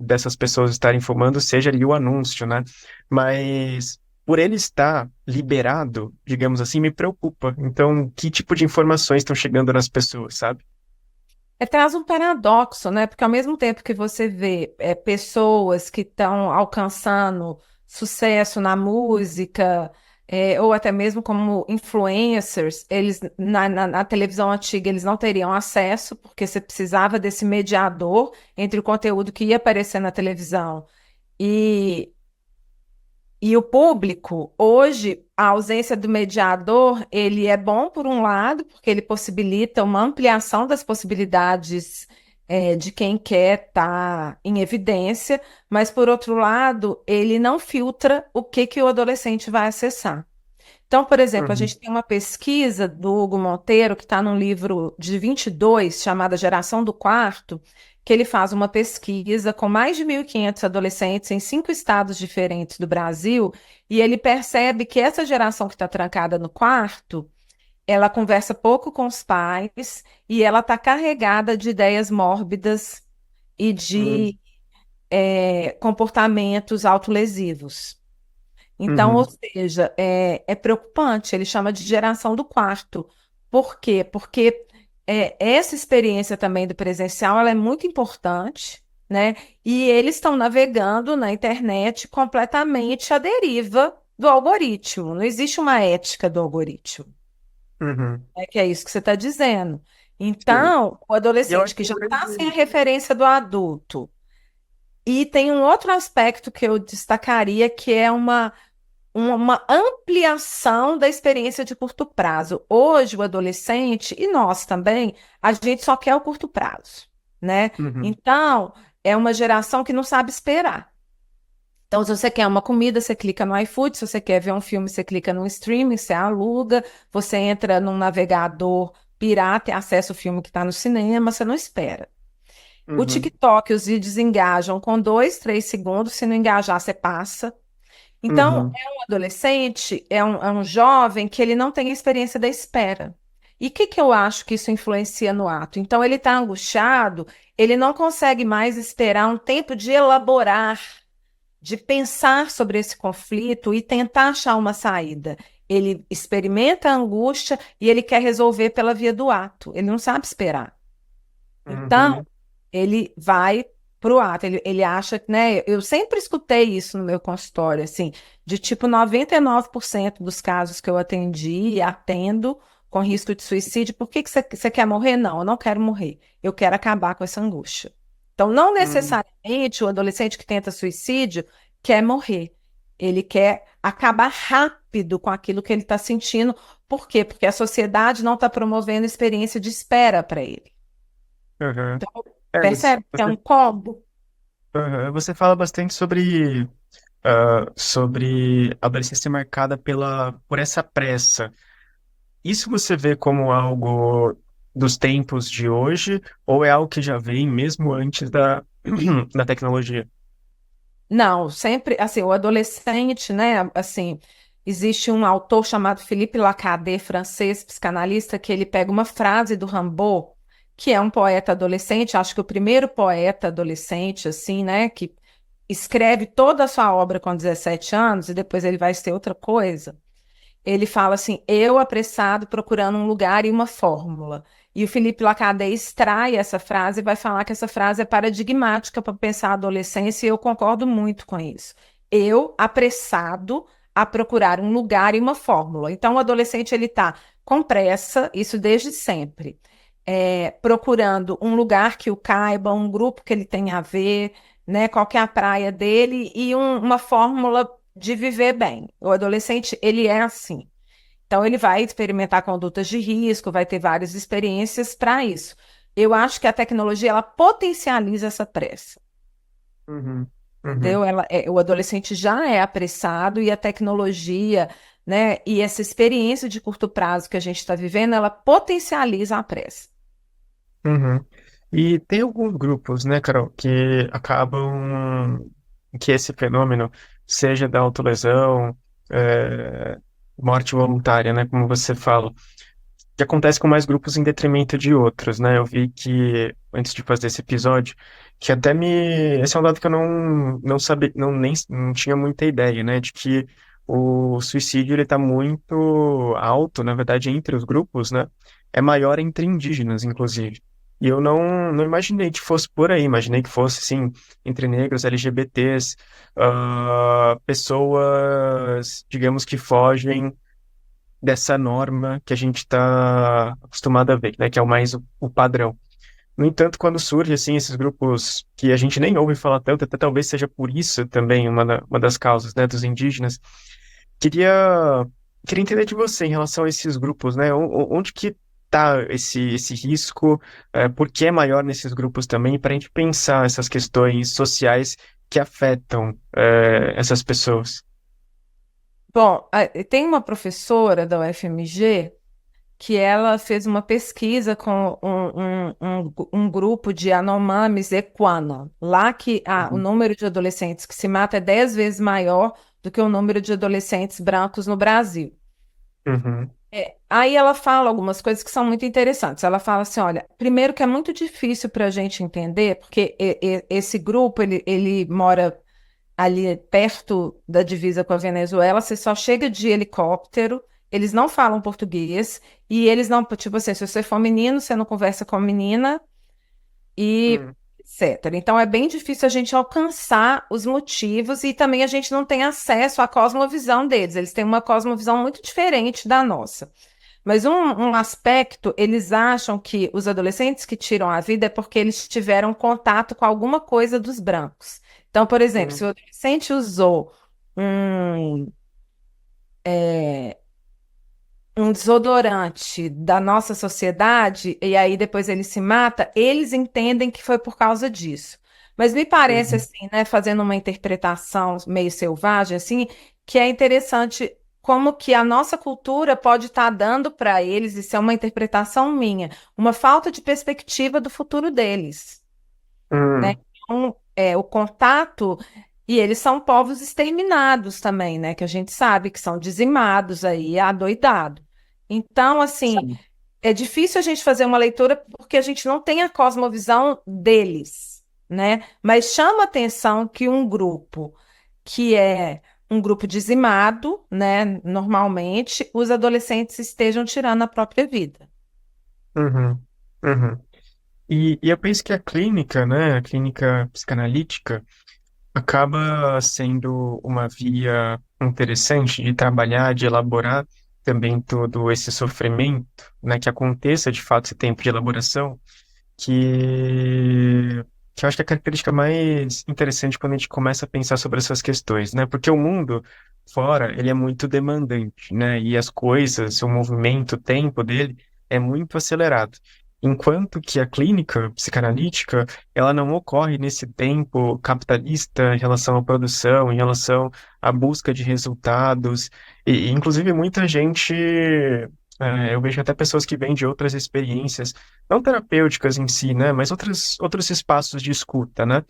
Speaker 1: dessas pessoas estarem fumando seja ali o anúncio, né? Mas por ele estar liberado, digamos assim, me preocupa. Então, que tipo de informações estão chegando nas pessoas, sabe?
Speaker 3: Traz um paradoxo, né? Porque ao mesmo tempo que você vê pessoas que estão alcançando sucesso na música, ou até mesmo como influencers, eles na televisão antiga eles não teriam acesso, porque você precisava desse mediador entre o conteúdo que ia aparecer na televisão e o público. Hoje, a ausência do mediador, ele é bom por um lado, porque ele possibilita uma ampliação das possibilidades, de quem quer estar em evidência, mas por outro lado, ele não filtra o que o adolescente vai acessar. Então, por exemplo, a
Speaker 1: Uhum,
Speaker 3: gente tem uma pesquisa do Hugo Monteiro, que está num livro de 22, chamada Geração do Quarto, que ele faz uma pesquisa com mais de 1.500 adolescentes em 5 estados diferentes do Brasil, e ele percebe que essa geração que está trancada no quarto, ela conversa pouco com os pais e ela está carregada de ideias mórbidas e
Speaker 1: uhum,
Speaker 3: de comportamentos autolesivos. Então, ou
Speaker 1: uhum,
Speaker 3: seja, é preocupante, ele chama de geração do quarto. Por quê? Porque essa experiência também do presencial, ela é muito importante, né? E eles estão navegando na internet completamente à deriva do algoritmo. Não existe uma ética do algoritmo,
Speaker 1: uhum.
Speaker 3: né? Que é isso que você está dizendo.
Speaker 1: Sim.
Speaker 3: Então, o
Speaker 1: E eu
Speaker 3: adolescente
Speaker 1: acho
Speaker 3: que
Speaker 1: que o
Speaker 3: já está sem a
Speaker 1: grande.
Speaker 3: referência do adulto. E tem um outro aspecto que eu destacaria, que é uma ampliação da experiência de curto prazo. Hoje, o adolescente, e nós também, a gente só quer o curto prazo, né?
Speaker 1: Uhum,
Speaker 3: Então, é uma geração que não sabe esperar. Então, se você quer uma comida, você clica no iFood. Se você quer ver um filme, você clica no streaming, você aluga, você entra num navegador pirata e acessa o filme que está no cinema, você não espera. O
Speaker 1: Uhum,
Speaker 3: TikTok, os vídeos engajam com 2, 3 segundos, se não engajar, você passa. Então,
Speaker 1: uhum,
Speaker 3: é um adolescente, é um jovem que ele não tem a experiência da espera. E o que, que eu acho que isso influencia no ato? Então, ele está angustiado, ele não consegue mais esperar um tempo de elaborar, de pensar sobre esse conflito e tentar achar uma saída. Ele experimenta a angústia e ele quer resolver pela via do ato. Ele não sabe esperar. Então,
Speaker 1: uhum,
Speaker 3: ele vai para o ato. Ele acha, né? Eu sempre escutei isso no meu consultório, assim, de tipo 99% dos casos que eu atendi e atendo com risco de suicídio. Por que que você quer morrer? Não, eu não quero morrer. Eu quero acabar com essa angústia. Então, não
Speaker 1: uhum,
Speaker 3: necessariamente o adolescente que tenta suicídio quer morrer. Ele quer acabar rápido com aquilo que ele está sentindo. Por quê? Porque a sociedade não está promovendo experiência de espera para ele.
Speaker 1: uhum.
Speaker 3: Então,
Speaker 1: É,
Speaker 3: percebe que é um combo?
Speaker 1: você fala bastante sobre a adolescência ser marcada por essa pressa. Isso você vê como algo dos tempos de hoje, ou é algo que já vem mesmo antes da tecnologia?
Speaker 3: Não, sempre, assim, o adolescente, né, assim, existe um autor chamado Philippe Lacadet, francês, psicanalista, que ele pega uma frase do Rimbaud, que é um poeta adolescente, acho que o primeiro poeta adolescente, assim, né, que escreve toda a sua obra com 17 anos e depois ele vai ser outra coisa. Ele fala assim: eu apressado procurando um lugar e uma fórmula. E o Felipe Lacadet extrai essa frase e vai falar que essa frase é paradigmática para pensar a adolescência, e eu concordo muito com isso. Eu apressado a procurar um lugar e uma fórmula. Então, o adolescente ele está com pressa, isso desde sempre, procurando um lugar que o caiba, um grupo que ele tenha a ver, né, qual que é a praia dele e uma fórmula de viver bem. O adolescente, ele é assim. Então, ele vai experimentar condutas de risco, vai ter várias experiências para isso. Eu acho que a tecnologia, ela potencializa essa pressa,
Speaker 1: Uhum, uhum,
Speaker 3: entendeu? O adolescente já é apressado e a tecnologia, né, e essa experiência de curto prazo que a gente está vivendo, ela potencializa a pressa.
Speaker 1: uhum. E tem alguns grupos, né, Carol, que acabam que esse fenômeno, seja da autolesão, é, morte voluntária, né, como você fala, que acontece com mais grupos em detrimento de outros, né? Eu vi que, antes de fazer esse episódio, que até me... Esse é um dado que eu não sabia, não tinha muita ideia, né? De que o suicídio, ele tá muito alto, na verdade, entre os grupos, né? É maior entre indígenas, inclusive. E eu não imaginei que fosse por aí, imaginei que fosse, assim, entre negros, LGBTs, pessoas, digamos, que fogem dessa norma que a gente está acostumado a ver, né, que é o mais o padrão. No entanto, quando surge assim esses grupos que a gente nem ouve falar tanto, até talvez seja por isso também uma das causas, né, dos indígenas, queria queria entender de você em relação a esses grupos, né, onde que está esse risco, por que é maior nesses grupos também, para a gente pensar essas questões sociais que afetam essas pessoas.
Speaker 3: Bom, tem uma professora da UFMG que ela fez uma pesquisa com um grupo de Anomamis Equana, lá que o
Speaker 1: Uhum,
Speaker 3: número de adolescentes que se mata é 10 vezes maior do que o número de adolescentes brancos no Brasil.
Speaker 1: uhum,
Speaker 3: Aí ela fala algumas coisas que são muito interessantes. Ela fala assim, olha, primeiro que é muito difícil para a gente entender, porque esse grupo, ele mora ali perto da divisa com a Venezuela, você só chega de helicóptero, eles não falam português, e eles não, tipo assim, se você for menino, você não conversa com a menina, e
Speaker 1: uhum,
Speaker 3: etc. Então é bem difícil a gente alcançar os motivos, e também a gente não tem acesso à cosmovisão deles, eles têm uma cosmovisão muito diferente da nossa. Mas um aspecto, eles acham que os adolescentes que tiram a vida é porque eles tiveram contato com alguma coisa dos brancos. Então, por exemplo, se o
Speaker 1: uhum,
Speaker 3: adolescente usou um, um desodorante da nossa sociedade e aí depois ele se mata, eles entendem que foi por causa disso. Mas me parece
Speaker 1: Uhum.
Speaker 3: assim, né, fazendo uma interpretação meio selvagem, assim, que é interessante como que a nossa cultura pode estar dando para eles, isso é uma interpretação minha, uma falta de perspectiva do futuro deles, né?
Speaker 1: Hum,
Speaker 3: Então, o contato, e eles são povos exterminados também, né? Que a gente sabe que são dizimados aí, adoidado. Então, assim,
Speaker 1: sim.
Speaker 3: é difícil a gente fazer uma leitura porque a gente não tem a cosmovisão deles, né? Mas chama atenção que um grupo que é um grupo dizimado, né? Normalmente, os adolescentes estejam tirando a própria vida.
Speaker 1: Uhum. Uhum. E eu penso que a clínica, né, a clínica psicanalítica, acaba sendo uma via interessante de trabalhar, de elaborar também todo esse sofrimento, né, que aconteça de fato esse tempo de elaboração, que eu acho que é a característica mais interessante quando a gente começa a pensar sobre essas questões, né, porque o mundo fora, ele é muito demandante, né, e as coisas, o movimento, o tempo dele é muito acelerado. Enquanto que a clínica psicanalítica ela não ocorre nesse tempo capitalista em relação à produção, em relação à busca de resultados, e inclusive muita gente, eu vejo até pessoas que vêm de outras experiências, não terapêuticas em si, né, mas outros espaços de escuta, né,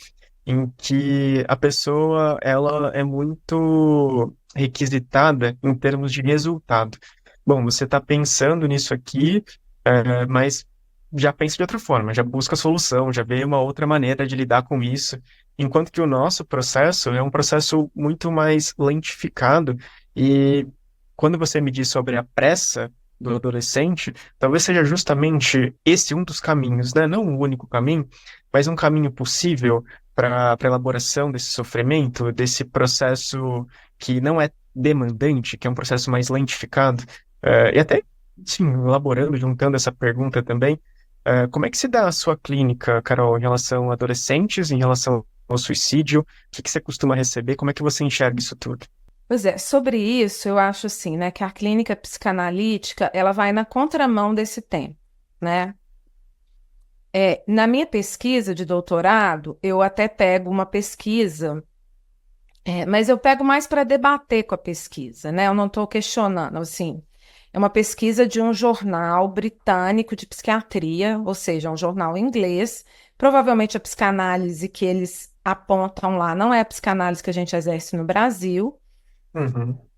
Speaker 1: em que a pessoa, ela é muito requisitada em termos de resultado. Bom, você está pensando nisso aqui, mas já pensa de outra forma, já busca solução, já vê uma outra maneira de lidar com isso, enquanto que o nosso processo é um processo muito mais lentificado e quando você me diz sobre a pressa do adolescente, talvez seja justamente esse um dos caminhos, né? Não o único caminho, mas um caminho possível para a elaboração desse sofrimento, desse processo que não é demandante, que é um processo mais lentificado. E até, sim, elaborando, juntando essa pergunta também, como é que se dá a sua clínica, Carol, em relação a adolescentes, em relação ao suicídio? O que que você costuma receber? Como é que você enxerga isso tudo?
Speaker 3: Pois é, sobre isso, eu acho assim, né, que a clínica psicanalítica, ela vai na contramão desse tempo, né? Na minha pesquisa de doutorado, eu até pego uma pesquisa, mas eu pego mais para debater com a pesquisa, né? Eu não estou questionando, assim. É uma pesquisa de um jornal britânico de psiquiatria, ou seja, um jornal inglês. Provavelmente a psicanálise que eles apontam lá não é a psicanálise que a gente exerce no Brasil,
Speaker 1: Uhum,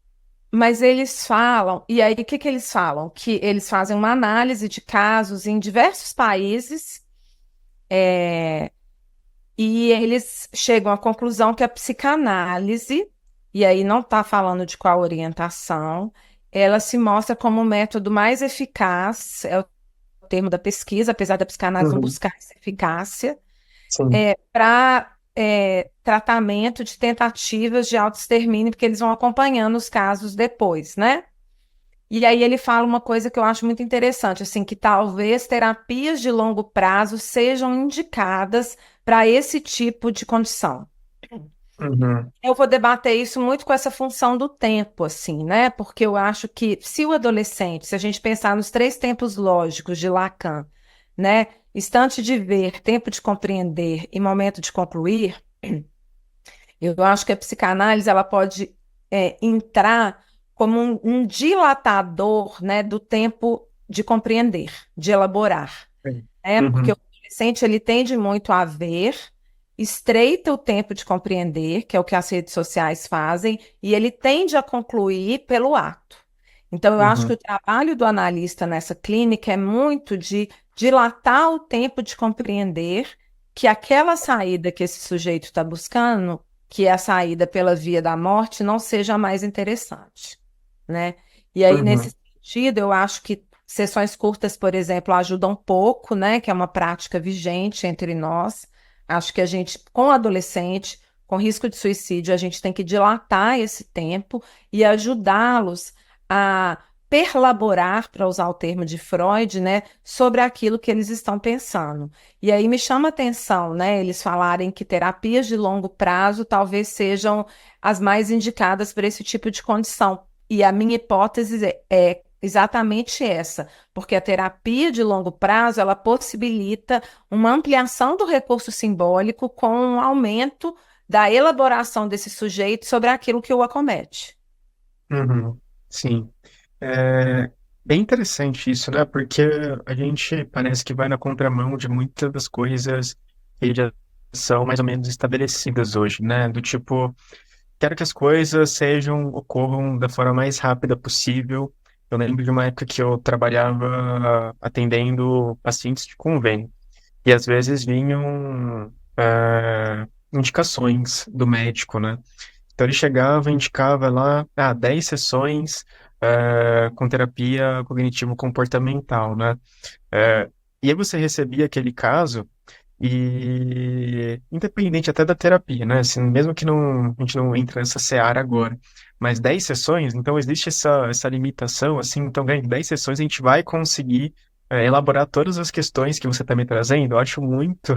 Speaker 3: mas eles falam, e aí o que que eles falam? Que eles fazem uma análise de casos em diversos países. é, E eles chegam à conclusão que a psicanálise, e aí não está falando de qual orientação, ela se mostra como o método mais eficaz, é o termo da pesquisa, apesar da psicanálise não
Speaker 1: uhum,
Speaker 3: buscar essa eficácia,
Speaker 1: sim,
Speaker 3: para tratamento de tentativas de autoextermínio, porque eles vão acompanhando os casos depois, né? E aí ele fala uma coisa que eu acho muito interessante, assim, que talvez terapias de longo prazo sejam indicadas para esse tipo de condição.
Speaker 1: uhum,
Speaker 3: Eu vou debater isso muito com essa função do tempo, assim, né? Porque eu acho que se o adolescente, se a gente pensar nos três tempos lógicos de Lacan, né? Instante de ver, tempo de compreender e momento de concluir, eu acho que a psicanálise ela pode entrar como um dilatador, né, do tempo de compreender, de elaborar,
Speaker 1: sim.
Speaker 3: né? Porque o
Speaker 1: Uhum,
Speaker 3: adolescente ele tende muito a ver, estreita o tempo de compreender, que é o que as redes sociais fazem, e ele tende a concluir pelo ato. Então, eu acho que
Speaker 1: uhum,
Speaker 3: o trabalho do analista nessa clínica é muito de dilatar o tempo de compreender que aquela saída que esse sujeito está buscando, que é a saída pela via da morte, não seja a mais interessante, né? E aí, nesse
Speaker 1: uhum,
Speaker 3: sentido, eu acho que sessões curtas, por exemplo, ajudam um pouco, né? Que é uma prática vigente entre nós. Acho que a gente, com adolescente, com risco de suicídio, a gente tem que dilatar esse tempo e ajudá-los a perlaborar, para usar o termo de Freud, né, sobre aquilo que eles estão pensando. E aí me chama a atenção, né, eles falarem que terapias de longo prazo talvez sejam as mais indicadas para esse tipo de condição. E a minha hipótese é exatamente essa, porque a terapia de longo prazo, ela possibilita uma ampliação do recurso simbólico com um aumento da elaboração desse sujeito sobre aquilo que o acomete.
Speaker 1: Uhum. Sim. É bem interessante isso, né? Porque a gente parece que vai na contramão de muitas das coisas que já são mais ou menos estabelecidas hoje, né? Do tipo, quero que as coisas ocorram da forma mais rápida possível. Eu lembro de uma época que eu trabalhava atendendo pacientes de convênio. E às vezes vinham indicações do médico, né? Então ele chegava, indicava lá, 10 sessões com terapia cognitivo-comportamental, né? E aí você recebia aquele caso e independente até da terapia, né? Assim, mesmo que a gente não entre nessa seara agora, mas 10 sessões, então existe essa limitação, assim, então, em 10 sessões a gente vai conseguir elaborar todas as questões que você está me trazendo. Eu acho muito,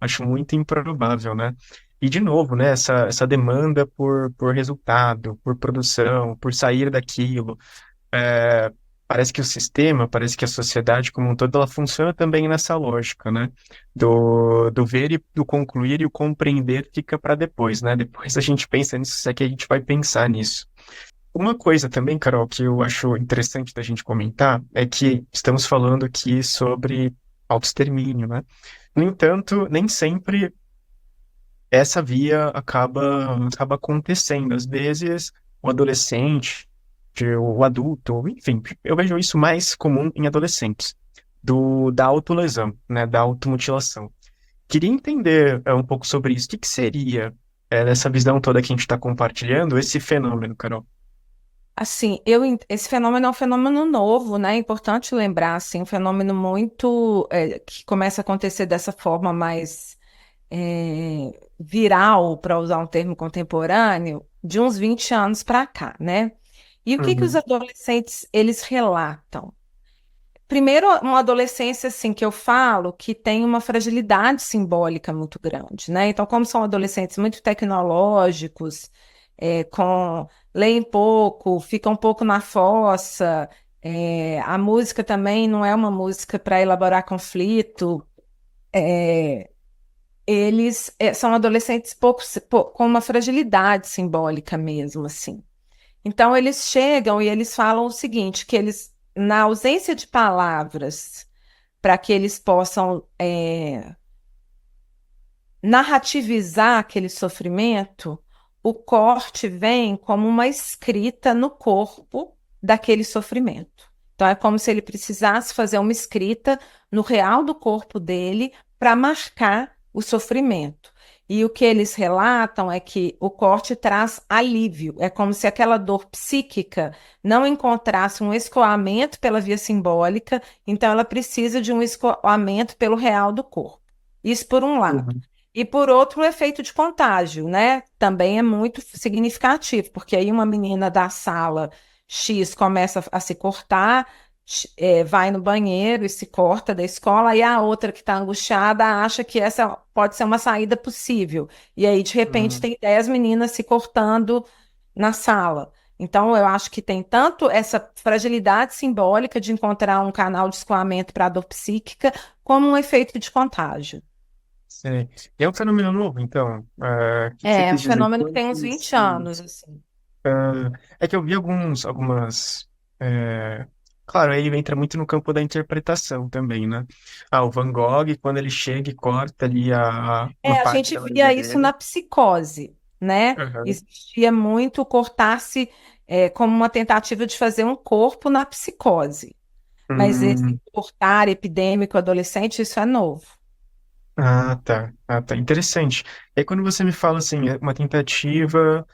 Speaker 1: acho muito improvável, né? E, de novo, né, essa demanda por resultado, por produção, por sair daquilo. É, parece que o sistema, parece que a sociedade como um todo, ela funciona também nessa lógica, né? Do ver e do concluir e o compreender fica para depois, né? Depois a gente pensa nisso, se é que a gente vai pensar nisso. Uma coisa também, Carol, que eu acho interessante da gente comentar é que estamos falando aqui sobre autoextermínio, né? No entanto, nem sempre essa via acaba acontecendo. Às vezes, o adolescente, o adulto, enfim, eu vejo isso mais comum em adolescentes, da autolesão, né, da automutilação. Queria entender um pouco sobre isso. O que que seria, nessa visão toda que a gente está compartilhando, esse fenômeno, Carol?
Speaker 3: Assim, esse fenômeno é um fenômeno novo, né? É importante lembrar, assim, um fenômeno muito que começa a acontecer dessa forma mais viral, para usar um termo contemporâneo, de uns 20 anos para cá, né? E o que que os
Speaker 1: Uhum,
Speaker 3: adolescentes eles relatam? Primeiro, uma adolescência assim que eu falo que tem uma fragilidade simbólica muito grande, né? Então, como são adolescentes muito tecnológicos, leem pouco, ficam um pouco na fossa, a música também não é uma música para elaborar conflito. Eles são adolescentes com uma fragilidade simbólica mesmo, assim. Então, eles chegam e eles falam o seguinte, que eles, na ausência de palavras, para que eles possam narrativizar aquele sofrimento, o corte vem como uma escrita no corpo daquele sofrimento. Então, é como se ele precisasse fazer uma escrita no real do corpo dele para marcar o sofrimento. E o que eles relatam é que o corte traz alívio, é como se aquela dor psíquica não encontrasse um escoamento pela via simbólica, então ela precisa de um escoamento pelo real do corpo. Isso por um lado.
Speaker 1: uhum,
Speaker 3: E por outro, o efeito de contágio, né? Também é muito significativo, porque aí uma menina da sala X começa a se cortar, vai no banheiro e se corta da escola, e a outra que está angustiada acha que essa pode ser uma saída possível. E aí, de repente,
Speaker 1: uhum.
Speaker 3: tem 10 meninas se cortando na sala. Então, eu acho que tem tanto essa fragilidade simbólica de encontrar um canal de escoamento para a dor psíquica, como um efeito de contágio.
Speaker 1: Sei. E é um fenômeno novo, então. O que você
Speaker 3: É um
Speaker 1: quis dizer?
Speaker 3: fenômeno que tem uns
Speaker 1: Quanto
Speaker 3: 20 anos, assim.
Speaker 1: é que eu vi algumas. é, Claro, aí entra muito no campo da interpretação também, né? O Van Gogh, quando ele chega e corta ali uma
Speaker 3: A
Speaker 1: parte
Speaker 3: gente
Speaker 1: da
Speaker 3: via
Speaker 1: orelha
Speaker 3: isso na
Speaker 1: dele.
Speaker 3: psicose, né?
Speaker 1: Aham.
Speaker 3: Existia muito cortar-se como uma tentativa de fazer um corpo na psicose. Mas esse
Speaker 1: Hum,
Speaker 3: cortar epidêmico adolescente, isso é novo.
Speaker 1: tá. Tá. Interessante. E aí, quando você me fala assim, uma tentativa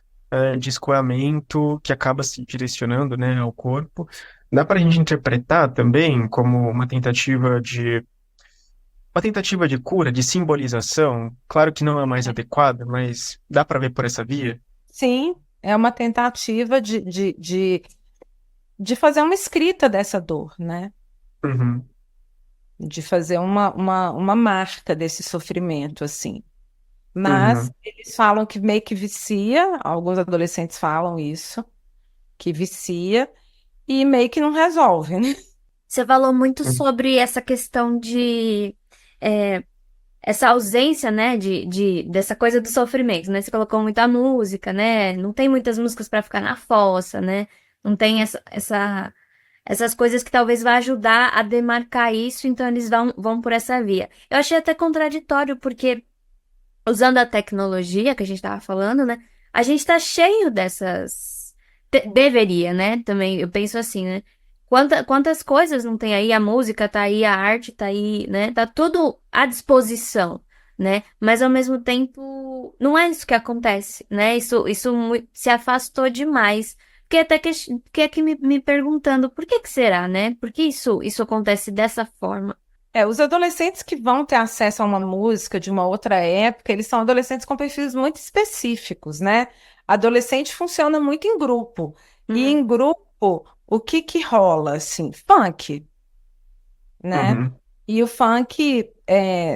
Speaker 1: de escoamento que acaba se direcionando, né, ao corpo, dá para a gente interpretar também como uma tentativa de cura, de simbolização, claro que não é a mais adequada, mas dá para ver por essa via?
Speaker 3: Sim, é uma tentativa de fazer uma escrita dessa dor, né?
Speaker 1: Uhum,
Speaker 3: De fazer uma marca desse sofrimento, assim. Mas
Speaker 1: uhum,
Speaker 3: eles falam que meio que vicia, alguns adolescentes falam isso, que vicia. e meio que não resolve, né?
Speaker 4: Você falou muito
Speaker 1: Hum.
Speaker 4: sobre essa questão de é, essa ausência, né, dessa coisa do sofrimento, né? Você colocou muita música, né? Não tem muitas músicas para ficar na fossa, né? Não tem essas coisas que talvez vá ajudar a demarcar isso, então eles vão por essa via. Eu achei até contraditório, porque usando a tecnologia que a gente estava falando, né? A gente tá cheio dessas. Deveria, né? Também, eu penso assim, né? Quantas coisas não tem aí? A música tá aí, a arte tá aí, né? Tá tudo à disposição, né? Mas ao mesmo tempo, não é isso que acontece, né? Isso se afastou demais. Fiquei até que aqui me perguntando por que que será, né? Por que isso acontece dessa forma?
Speaker 3: Os adolescentes que vão ter acesso a uma música de uma outra época, eles são adolescentes com perfis muito específicos, né? Adolescente funciona muito em grupo. E
Speaker 4: Hum,
Speaker 3: em grupo, o que que rola, assim? Funk, né?
Speaker 1: Uhum.
Speaker 3: E o funk,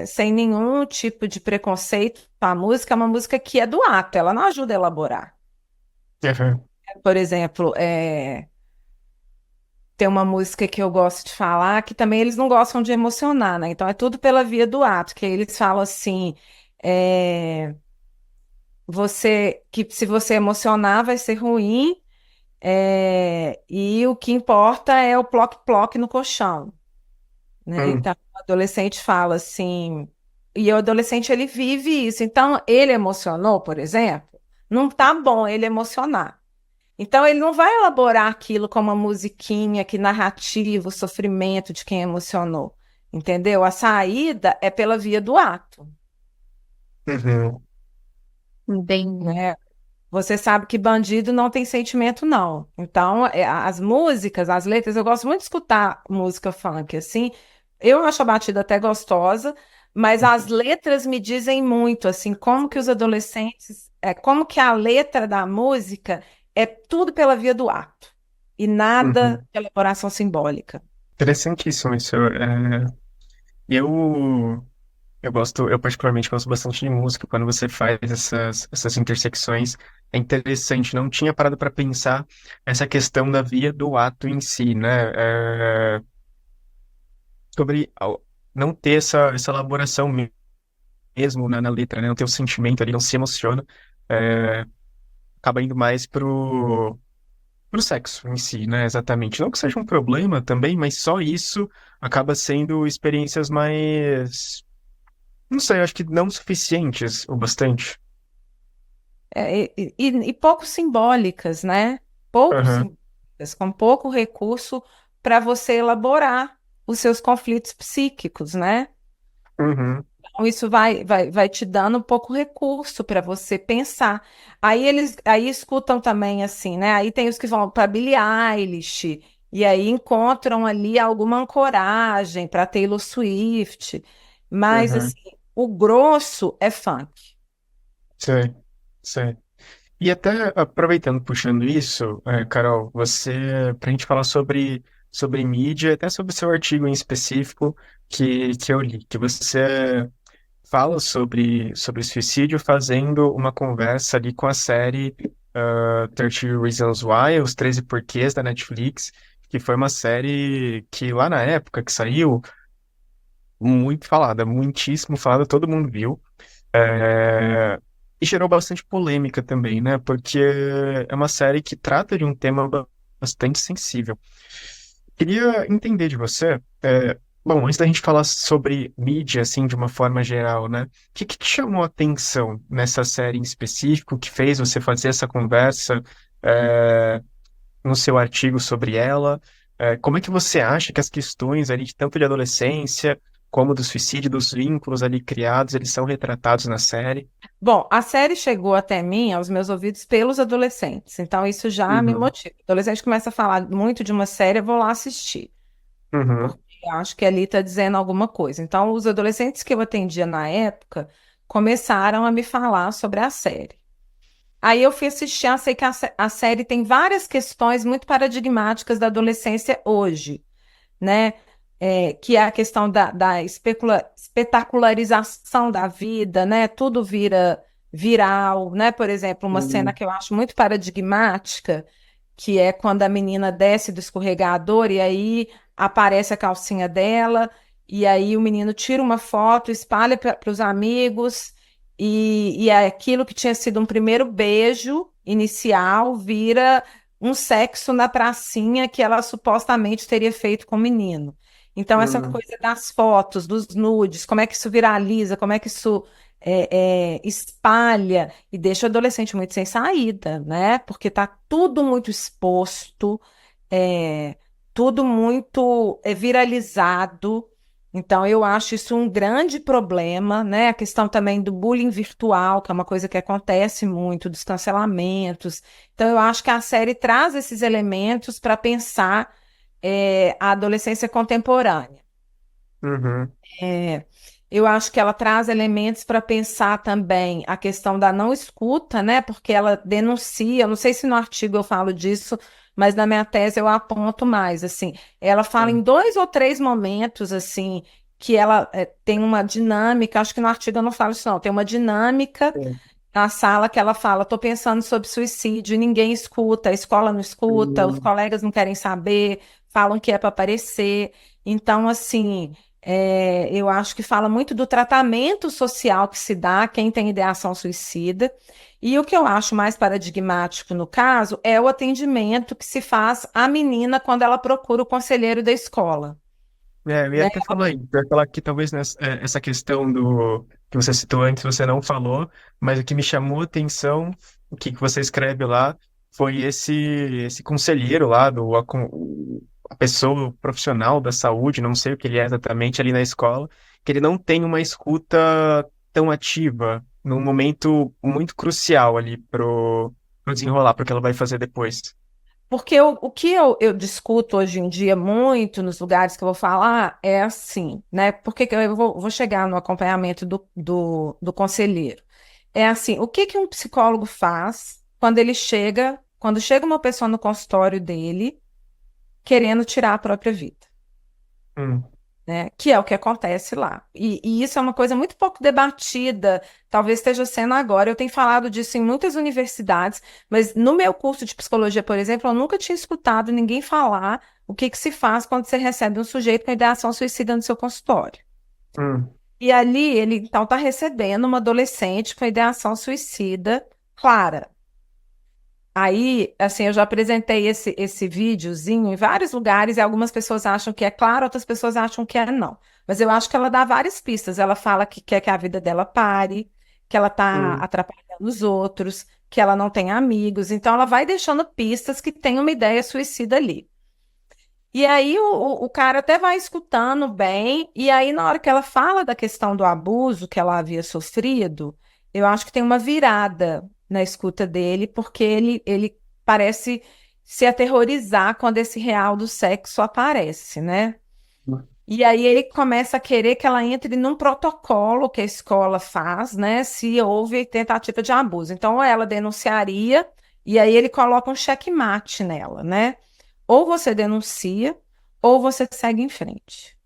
Speaker 3: sem nenhum tipo de preconceito, a música é uma música que é do ato, ela não ajuda a elaborar.
Speaker 1: Uhum.
Speaker 3: Por exemplo, tem uma música que eu gosto de falar que também eles não gostam de emocionar, né? Então é tudo pela via do ato, que aí eles falam assim, é, que se você emocionar vai ser ruim, e o que importa é o ploc-ploc no colchão, né?
Speaker 1: Hum.
Speaker 3: Então o adolescente fala assim, e o adolescente ele vive isso. Então ele emocionou, por exemplo, não tá bom ele emocionar. Então, ele não vai elaborar aquilo como uma musiquinha que narrativa o sofrimento de quem emocionou, entendeu? A saída é pela via do ato,
Speaker 1: Uhum.
Speaker 4: entendi.
Speaker 3: né? Você sabe que bandido não tem sentimento, não. Então, as músicas, as letras, eu gosto muito de escutar música funk, assim. Eu acho a batida até gostosa, mas as letras me dizem muito, assim, como que os adolescentes, como que a letra da música é tudo pela via do ato e nada
Speaker 1: Uhum.
Speaker 3: de elaboração simbólica.
Speaker 1: Interessantíssimo isso. Eu, eu particularmente gosto bastante de música. Quando você faz essas intersecções, é interessante. Não tinha parado para pensar essa questão da via do ato em si, né? Sobre não ter essa elaboração mesmo na letra, né? Não ter o sentimento ali, não se emociona. é, Acaba indo mais pro sexo em si, né? Exatamente. Não que seja um problema também, mas só isso acaba sendo experiências mais. Não sei, eu acho que não suficientes o bastante.
Speaker 3: E pouco simbólicas, né? Pouco
Speaker 1: Aham.
Speaker 3: simbólicas, com pouco recurso para você elaborar os seus conflitos psíquicos, né?
Speaker 1: Uhum.
Speaker 3: Então, isso vai te dando um pouco recurso para você pensar. Aí eles aí escutam também assim, né? Aí tem os que vão para Billie Eilish, e aí encontram ali alguma ancoragem para Taylor Swift. Mas
Speaker 1: Uhum.
Speaker 3: assim, o grosso é funk.
Speaker 1: Sei, sei. E até aproveitando, puxando isso, Carol, pra gente falar sobre mídia, até sobre o seu artigo em específico que eu li, que você fala sobre suicídio fazendo uma conversa ali com a série 30 Reasons Why, Os 13 Porquês da Netflix, que foi uma série que lá na época que saiu, muito falada, muitíssimo falada, todo mundo viu. É, E gerou bastante polêmica também, né? Porque é uma série que trata de um tema bastante sensível. Queria entender de você, bom, antes da gente falar sobre mídia, assim, de uma forma geral, né? O que que te chamou a atenção nessa série em específico, que fez você fazer essa conversa, é, no seu artigo sobre ela? Como é que você acha que as questões ali, tanto de adolescência, como do suicídio, dos vínculos ali criados, eles são retratados na série?
Speaker 3: Bom, a série chegou até mim, aos meus ouvidos, pelos adolescentes. Então, isso já me
Speaker 1: Uhum,
Speaker 3: motiva. O adolescente começa a falar muito de uma série, eu vou lá assistir,
Speaker 1: uhum,
Speaker 3: porque eu acho que ali está dizendo alguma coisa. Então, os adolescentes que eu atendia na época começaram a me falar sobre a série. Aí eu fui assistir, eu sei que a série tem várias questões muito paradigmáticas da adolescência hoje, né? Que é a questão da espetacularização da vida, né? Tudo vira viral, né? Por exemplo, uma cena
Speaker 1: uhum,
Speaker 3: que eu acho muito paradigmática que é quando a menina desce do escorregador e aí aparece a calcinha dela, e aí o menino tira uma foto, espalha para os amigos, e é aquilo que tinha sido um primeiro beijo inicial vira um sexo na pracinha que ela supostamente teria feito com o menino. Então, essa
Speaker 1: Hum,
Speaker 3: coisa das fotos, dos nudes, como é que isso viraliza, como é que isso espalha e deixa o adolescente muito sem saída, né? Porque tá tudo muito exposto, é, tudo muito viralizado. Então, eu acho isso um grande problema, né? A questão também do bullying virtual, que é uma coisa que acontece muito, dos cancelamentos. Então, eu acho que a série traz esses elementos para pensar a adolescência contemporânea.
Speaker 1: uhum.
Speaker 3: É, eu acho que ela traz elementos para pensar também a questão da não escuta, né? Porque ela denuncia, eu não sei se no artigo eu falo disso, mas na minha tese eu aponto mais, assim, ela fala em
Speaker 1: Sim,
Speaker 3: 2 ou 3 momentos, assim, que ela tem uma dinâmica, acho que no artigo eu não falo isso não, tem uma dinâmica
Speaker 1: sim.
Speaker 3: na sala que ela fala, estou pensando sobre suicídio, e ninguém escuta, a escola não escuta, os
Speaker 1: Hum,
Speaker 3: colegas não querem saber, falam que é para aparecer. Então, assim, eu acho que fala muito do tratamento social que se dá a quem tem ideação suicida. E o que eu acho mais paradigmático no caso é o atendimento que se faz à menina quando ela procura o conselheiro da escola,
Speaker 1: eu ia
Speaker 3: né?
Speaker 1: até falar isso. Eu ia falar que talvez essa questão do que você citou antes, você não falou, mas o que me chamou a atenção, o que você escreve lá, foi esse conselheiro lá, a pessoa, o profissional da saúde, não sei o que ele é exatamente ali na escola, que ele não tem uma escuta tão ativa num momento muito crucial ali pro desenrolar, pro que ela vai fazer depois.
Speaker 3: Porque o que eu discuto hoje em dia muito nos lugares que eu vou falar é assim, né? Porque que eu vou chegar no acompanhamento do conselheiro. É assim, o que que um psicólogo faz quando chega uma pessoa no consultório dele querendo tirar a própria vida?
Speaker 1: Hum,
Speaker 3: Né? Que é o que acontece lá. E isso é uma coisa muito pouco debatida, talvez esteja sendo agora. Eu tenho falado disso em muitas universidades, mas no meu curso de psicologia, por exemplo, eu nunca tinha escutado ninguém falar o que que se faz quando você recebe um sujeito com ideação suicida no seu consultório.
Speaker 1: hum,
Speaker 3: E ali ele então está recebendo uma adolescente com ideação suicida clara. Aí, assim, eu já apresentei esse videozinho em vários lugares e algumas pessoas acham que é claro, outras pessoas acham que é não. Mas eu acho que ela dá várias pistas. Ela fala que quer que a vida dela pare, que ela está
Speaker 1: hum,
Speaker 3: atrapalhando os outros, que ela não tem amigos. Então, ela vai deixando pistas que tem uma ideia suicida ali. E aí, o cara até vai escutando bem, e aí, na hora que ela fala da questão do abuso que ela havia sofrido, eu acho que tem uma virada na escuta dele, porque ele parece se aterrorizar quando esse real do sexo aparece, né? E aí ele começa a querer que ela entre num protocolo que a escola faz, né? Se houve tentativa de abuso. Então, ela denunciaria, e aí ele coloca um checkmate nela, né? Ou você denuncia, ou você segue em frente.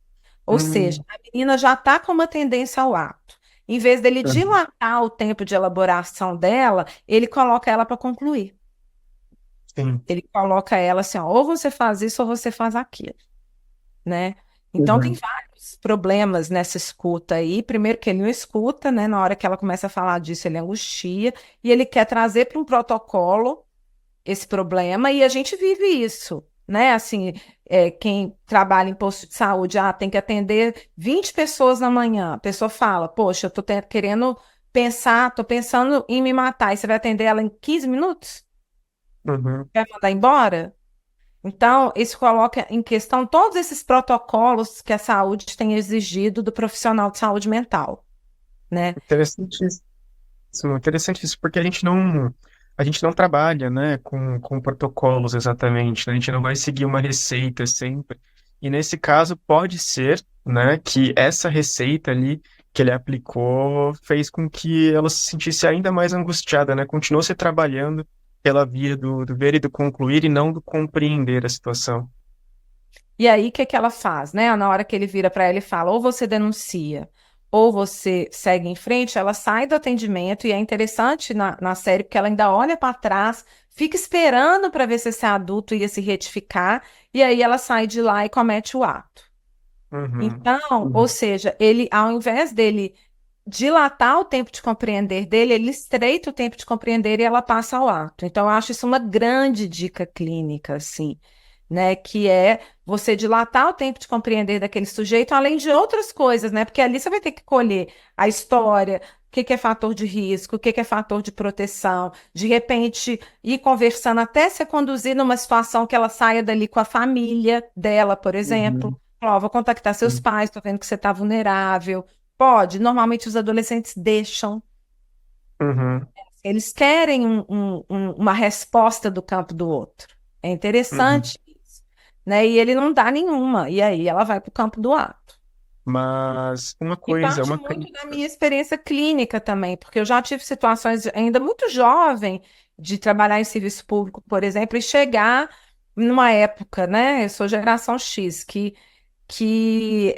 Speaker 3: Ou seja,
Speaker 1: hum,
Speaker 3: a menina já está com uma tendência ao ato. Em vez dele
Speaker 1: hum.
Speaker 3: dilatar o tempo de elaboração dela, ele coloca ela para concluir.
Speaker 1: Sim.
Speaker 3: Ele coloca ela assim, ó, ou você faz isso ou você faz aquilo, né? Então tem
Speaker 1: Uhum.
Speaker 3: vários problemas nessa escuta aí. Primeiro que ele não escuta, né? Na hora que ela começa a falar disso, ele angustia e ele quer trazer para um protocolo esse problema e a gente vive isso, né? Assim, quem trabalha em posto de saúde, tem que atender 20 pessoas na manhã. A pessoa fala, poxa, eu tô querendo pensar, tô pensando em me matar, e você vai atender ela em 15 minutos?
Speaker 1: Uhum.
Speaker 3: Vai mandar embora? Então, isso coloca em questão todos esses protocolos que a saúde tem exigido do profissional de saúde mental, né?
Speaker 1: Interessantíssimo, interessantíssimo, porque a gente não trabalha, né, com protocolos exatamente, né? A gente não vai seguir uma receita sempre. E nesse caso pode ser, né, que essa receita ali que ele aplicou fez com que ela se sentisse ainda mais angustiada, né? Continuou se trabalhando pela via do ver e do concluir e não do compreender a situação.
Speaker 3: E aí, o que que ela faz, né? Na hora que ele vira para ela e fala, ou você denuncia, ou você segue em frente, ela sai do atendimento e é interessante na série porque ela ainda olha para trás, fica esperando para ver se esse adulto ia se retificar e aí ela sai de lá e comete o ato.
Speaker 1: Uhum.
Speaker 3: Então, ou seja, ele, ao invés dele dilatar o tempo de compreender dele, ele estreita o tempo de compreender e ela passa ao ato. Então, eu acho isso uma grande dica clínica, assim, né? Que é você dilatar o tempo de compreender daquele sujeito, além de outras coisas, né? Porque ali você vai ter que colher a história, o que que é fator de risco, o que que é fator de proteção, de repente ir conversando até se conduzir numa situação que ela saia dali com a família dela, por exemplo.
Speaker 1: Uhum.
Speaker 3: Ó, vou contactar seus pais, tô vendo que você está vulnerável. Pode, normalmente os adolescentes deixam,
Speaker 1: Uhum.
Speaker 3: eles querem uma resposta do campo do outro. É
Speaker 1: Uhum.
Speaker 3: interessante isso, né? E ele não dá nenhuma, e aí ela vai para o campo do ato.
Speaker 1: Mas uma
Speaker 3: E
Speaker 1: coisa,
Speaker 3: parte
Speaker 1: uma
Speaker 3: muito da
Speaker 1: crítica.
Speaker 3: minha experiência clínica também, porque eu já tive situações ainda muito jovem de trabalhar em serviço público, por exemplo, e chegar numa época, né? Eu sou geração X, que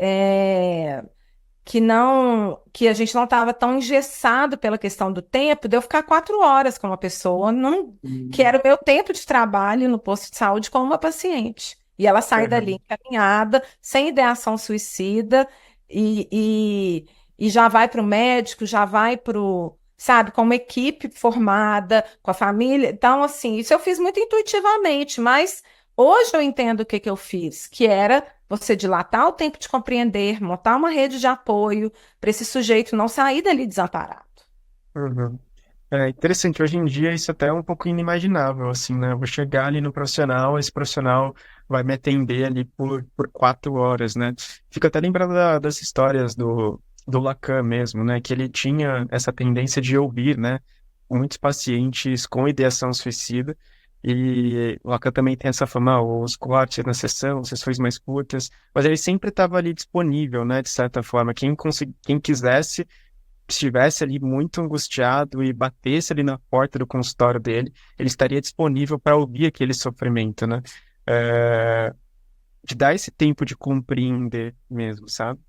Speaker 3: é, que a gente não estava tão engessado pela questão do tempo, de eu ficar 4 horas com uma pessoa, não, que era o meu tempo de trabalho no posto de saúde com uma paciente. E ela sai dali
Speaker 1: Uhum.
Speaker 3: encaminhada, sem ideação suicida, e, e, e já vai para o médico, já vai para o, sabe, com uma equipe formada, com a família. Então, assim, isso eu fiz muito intuitivamente, mas hoje eu entendo o que que eu fiz, que era você dilatar o tempo de compreender, montar uma rede de apoio para esse sujeito não sair dali desamparado.
Speaker 1: Uhum. É interessante, hoje em dia isso até é um pouco inimaginável, assim, né? Eu vou chegar ali no profissional, esse profissional vai me atender ali por 4 horas, né? Fico até lembrado das histórias do Lacan mesmo, né? Que ele tinha essa tendência de ouvir, né? Muitos pacientes com ideação suicida, e o Lacan também tem essa fama, os cortes na sessão, sessões mais curtas, mas ele sempre estava ali disponível, né? De certa forma, quem quisesse estivesse ali muito angustiado e batesse ali na porta do consultório dele, ele estaria disponível para ouvir aquele sofrimento, né? É, de dar esse tempo de compreender mesmo, sabe?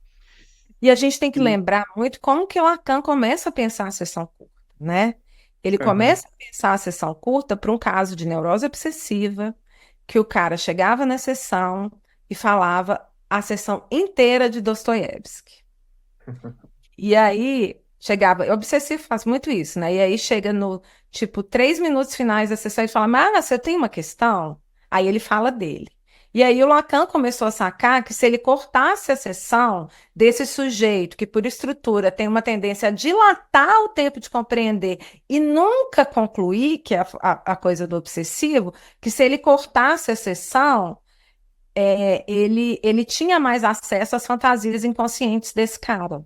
Speaker 3: E a gente tem que
Speaker 1: E-
Speaker 3: lembrar muito como que o Lacan começa a pensar a sessão curta, né? Ele
Speaker 1: Aham.
Speaker 3: começa a pensar a sessão curta para um caso de neurose obsessiva, que o cara chegava na sessão e falava a sessão inteira de Dostoiévski. E aí chegava, obsessivo faz muito isso, né? E aí chega no, tipo, 3 minutos finais da sessão e fala, mas você tem uma questão? Aí ele fala dele. E aí o Lacan começou a sacar que se ele cortasse a sessão desse sujeito que, por estrutura, tem uma tendência a dilatar o tempo de compreender e nunca concluir, que é a coisa do obsessivo, que se ele cortasse a sessão, ele tinha mais acesso às fantasias inconscientes desse cara.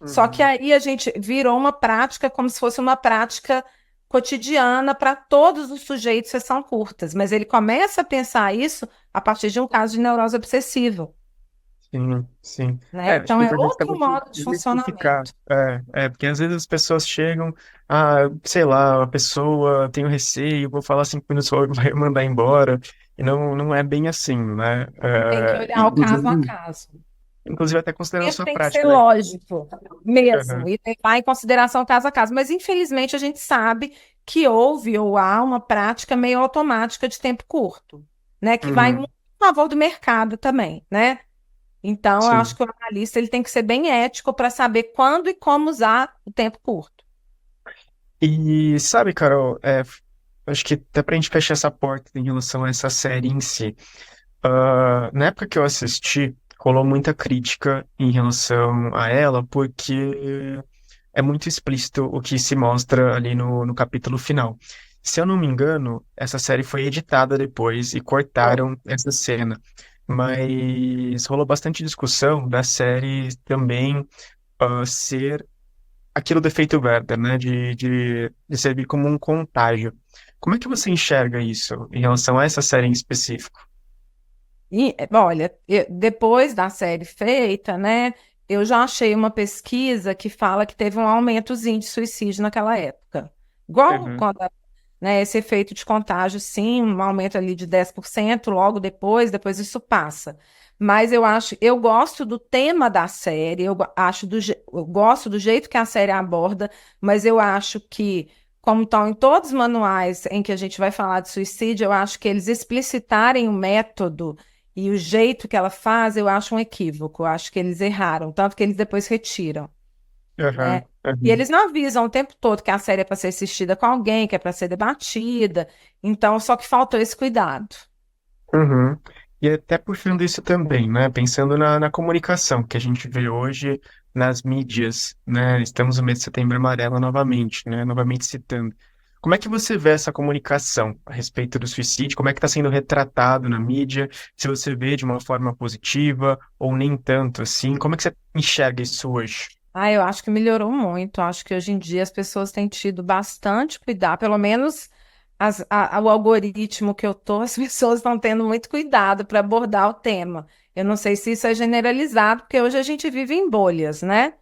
Speaker 3: Só que
Speaker 1: Uhum.
Speaker 3: aí a gente virou uma prática como se fosse uma prática cotidiana para todos os sujeitos que são curtas, mas ele começa a pensar isso a partir de um caso de neurose obsessiva,
Speaker 1: Sim, sim.
Speaker 3: né?
Speaker 1: É, acho
Speaker 3: Então
Speaker 1: que é
Speaker 3: é
Speaker 1: importante
Speaker 3: outro
Speaker 1: também
Speaker 3: modo de
Speaker 1: desmistificar.
Speaker 3: funcionamento.
Speaker 1: Porque às vezes as pessoas chegam, sei lá, a pessoa tem um receio, vou falar 5 minutos, vai mandar embora, e não é bem assim, né?
Speaker 3: Tem que olhar o caso a caso.
Speaker 1: Inclusive até considerando a
Speaker 3: Sempre
Speaker 1: sua
Speaker 3: tem que ser
Speaker 1: prática, né?
Speaker 3: lógico, mesmo,
Speaker 1: Aham.
Speaker 3: e levar em consideração caso a caso. Mas infelizmente a gente sabe que houve ou há uma prática meio automática de tempo curto, né? Que vai
Speaker 1: Uhum.
Speaker 3: muito a favor do mercado também, né? Então, eu acho
Speaker 1: Sim.
Speaker 3: que o analista ele tem que ser bem ético para saber quando e como usar o tempo curto.
Speaker 1: E sabe, Carol, acho que até pra gente fechar essa porta em relação a essa série em si. Na época que eu assisti, rolou muita crítica em relação a ela, porque é muito explícito o que se mostra ali no capítulo final. Se eu não me engano, essa série foi editada depois e cortaram essa cena. Mas rolou bastante discussão da série também ser aquilo do efeito Werther, né? De servir como um contágio. Como é que você enxerga isso em relação a essa série em específico?
Speaker 3: E, olha, depois da série feita, né, eu já achei uma pesquisa que fala que teve um aumentozinho de suicídio naquela época. Igual
Speaker 1: Uhum.
Speaker 3: quando né? Esse efeito de contágio, sim, um aumento ali de 10%, logo depois isso passa. Mas eu gosto do tema da série, eu gosto do jeito que a série aborda, mas eu acho que, como estão em todos os manuais em que a gente vai falar de suicídio, eu acho que eles explicitarem o método e o jeito que ela faz, eu acho um equívoco, eu acho que eles erraram, tanto que eles depois retiram,
Speaker 1: Aham,
Speaker 3: né? E
Speaker 1: aham.
Speaker 3: eles não avisam o tempo todo que a série é para ser assistida com alguém, que é para ser debatida, então só que faltou esse cuidado.
Speaker 1: Uhum. E até puxando isso também, né? Pensando na comunicação que a gente vê hoje nas mídias, né? Estamos no mês de Setembro Amarelo novamente, né? Novamente citando. Como é que você vê essa comunicação a respeito do suicídio? Como é que está sendo retratado na mídia? Se você vê de uma forma positiva ou nem tanto assim? Como é que você enxerga isso hoje?
Speaker 3: Ah, eu acho que melhorou muito. Acho que hoje em dia as pessoas têm tido bastante cuidado, pelo menos o algoritmo que eu tô, as pessoas estão tendo muito cuidado para abordar o tema. Eu não sei se isso é generalizado, porque hoje a gente vive em bolhas, né?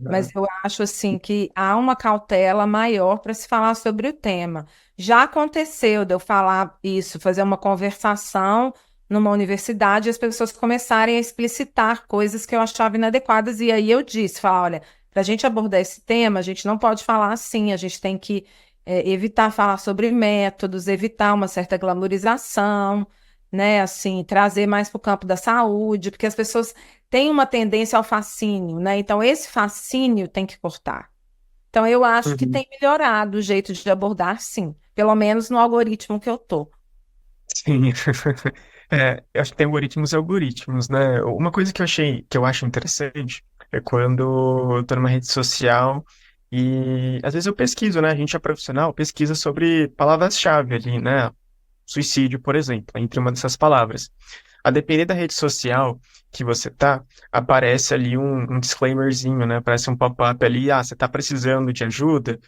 Speaker 3: Mas
Speaker 1: Aham.
Speaker 3: eu acho assim que há uma cautela maior para se falar sobre o tema. Já aconteceu de eu falar isso, fazer uma conversação numa universidade e as pessoas começarem a explicitar coisas que eu achava inadequadas, e aí eu disse, falar, olha, para a gente abordar esse tema, a gente não pode falar assim, a gente tem que evitar falar sobre métodos, evitar uma certa glamorização, né? Assim, trazer mais para o campo da saúde, porque as pessoas tem uma tendência ao fascínio, né? Então, esse fascínio tem que cortar. Então, eu acho que
Speaker 1: Uhum.
Speaker 3: tem melhorado o jeito de abordar, sim. Pelo menos no algoritmo que eu tô.
Speaker 1: Sim. Eu acho que tem algoritmos e algoritmos, né? Uma coisa que eu acho interessante é quando eu tô numa rede social e às vezes eu pesquiso, né? A gente é profissional, pesquisa sobre palavras-chave ali, né? Suicídio, por exemplo, entre uma dessas palavras. A depender da rede social que você tá, aparece ali um disclaimerzinho, né? Aparece um pop-up ali, você tá precisando de ajuda?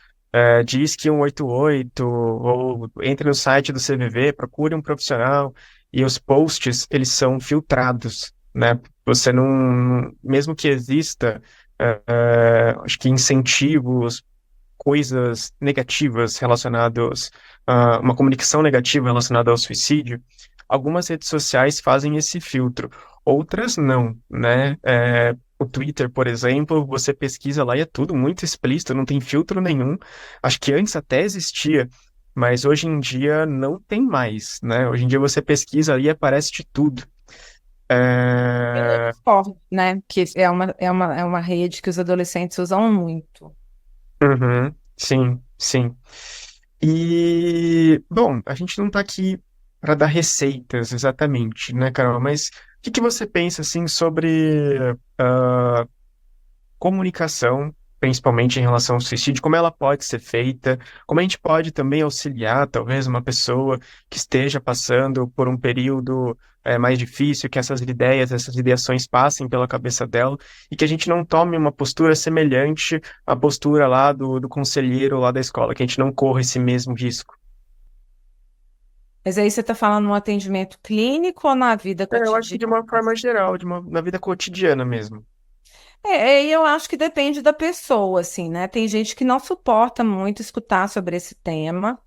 Speaker 1: Diz que 188, ou entre no site do CVV, procure um profissional, e os posts, eles são filtrados, né? Você não, mesmo que exista, acho que incentivos, coisas negativas relacionadas, uma comunicação negativa relacionada ao suicídio, algumas redes sociais fazem esse filtro, outras não, né? O Twitter, por exemplo, você pesquisa lá e é tudo muito explícito, não tem filtro nenhum. Acho que antes até existia, mas hoje em dia não tem mais, né? Hoje em dia você pesquisa ali e aparece de tudo.
Speaker 3: Eu
Speaker 1: É,
Speaker 3: discordo, né? Que é uma rede que os adolescentes usam muito.
Speaker 1: uhum, sim, sim. E, bom, a gente não está aqui para dar receitas exatamente, né, Carol? Mas o que que você pensa, assim, sobre comunicação, principalmente em relação ao suicídio, como ela pode ser feita, como a gente pode também auxiliar, talvez, uma pessoa que esteja passando por um período mais difícil, que essas ideias, essas ideações passem pela cabeça dela e que a gente não tome uma postura semelhante à postura lá do conselheiro lá da escola, que a gente não corra esse mesmo risco.
Speaker 3: Mas aí você está falando no atendimento clínico ou na vida
Speaker 1: Eu acho que
Speaker 3: cotidiana?
Speaker 1: de uma forma geral, na vida cotidiana mesmo.
Speaker 3: E eu acho que depende da pessoa, assim, né? Tem gente que não suporta muito escutar sobre esse tema.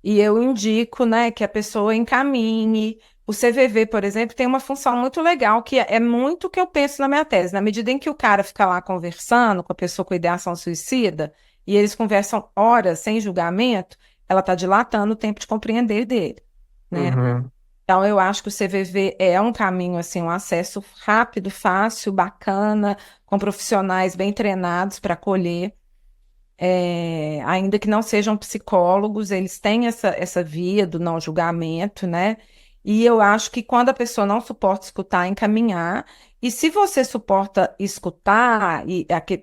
Speaker 3: E eu indico, né, que a pessoa encaminhe. O CVV, por exemplo, tem uma função muito legal, que é muito o que eu penso na minha tese. Na medida em que o cara fica lá conversando com a pessoa com ideação suicida, e eles conversam horas sem julgamento, ela está dilatando o tempo de compreender dele, né?
Speaker 1: Uhum,
Speaker 3: Então, eu acho que o CVV é um caminho, assim, um acesso rápido, fácil, bacana, com profissionais bem treinados para acolher. Ainda que não sejam psicólogos, eles têm essa via do não julgamento, né? E eu acho que quando a pessoa não suporta escutar, encaminhar. E se você suporta escutar,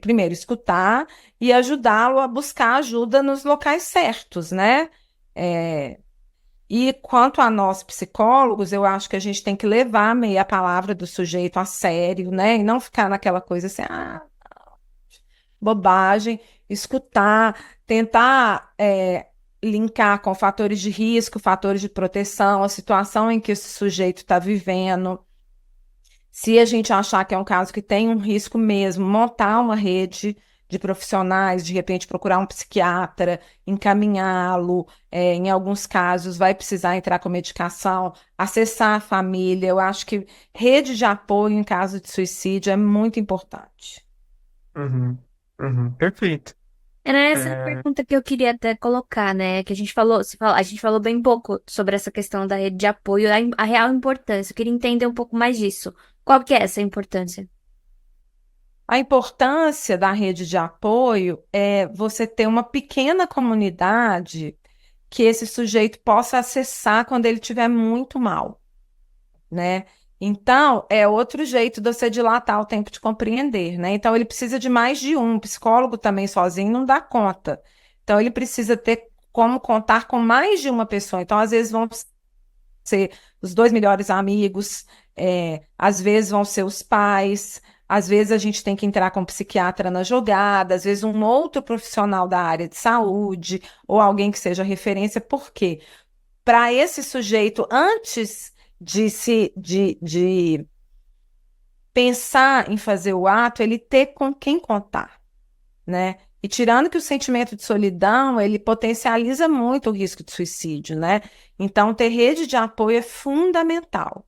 Speaker 3: primeiro escutar e ajudá-lo a buscar ajuda nos locais certos, né? É, e quanto a nós psicólogos, eu acho que a gente tem que levar meio a palavra do sujeito a sério, né? E não ficar naquela coisa assim, bobagem, escutar, tentar linkar com fatores de risco, fatores de proteção, a situação em que esse sujeito está vivendo. Se a gente achar que é um caso que tem um risco mesmo, montar uma rede de profissionais, de repente procurar um psiquiatra, encaminhá-lo, em alguns casos vai precisar entrar com medicação, acessar a família. Eu acho que rede de apoio em caso de suicídio é muito importante.
Speaker 1: Uhum, uhum, perfeito.
Speaker 4: Era essa a
Speaker 1: É,
Speaker 4: pergunta que eu queria até colocar, né? Que a gente falou, a gente falou bem pouco sobre essa questão da rede de apoio, a real importância. Eu queria entender um pouco mais disso. Qual que é essa importância?
Speaker 3: A importância da rede de apoio é você ter uma pequena comunidade que esse sujeito possa acessar quando ele estiver muito mal, né? Então, é outro jeito de você dilatar o tempo de compreender, né? Então, ele precisa de mais de um. Psicólogo também sozinho não dá conta. Então, ele precisa ter como contar com mais de uma pessoa. Então, às vezes vão ser os dois melhores amigos, às vezes vão ser os pais, às vezes a gente tem que entrar com um psiquiatra na jogada, às vezes um outro profissional da área de saúde, ou alguém que seja referência. Por quê? Para esse sujeito, antes de pensar em fazer o ato, ele ter com quem contar, né? E tirando que o sentimento de solidão, ele potencializa muito o risco de suicídio, né? Então, ter rede de apoio é fundamental,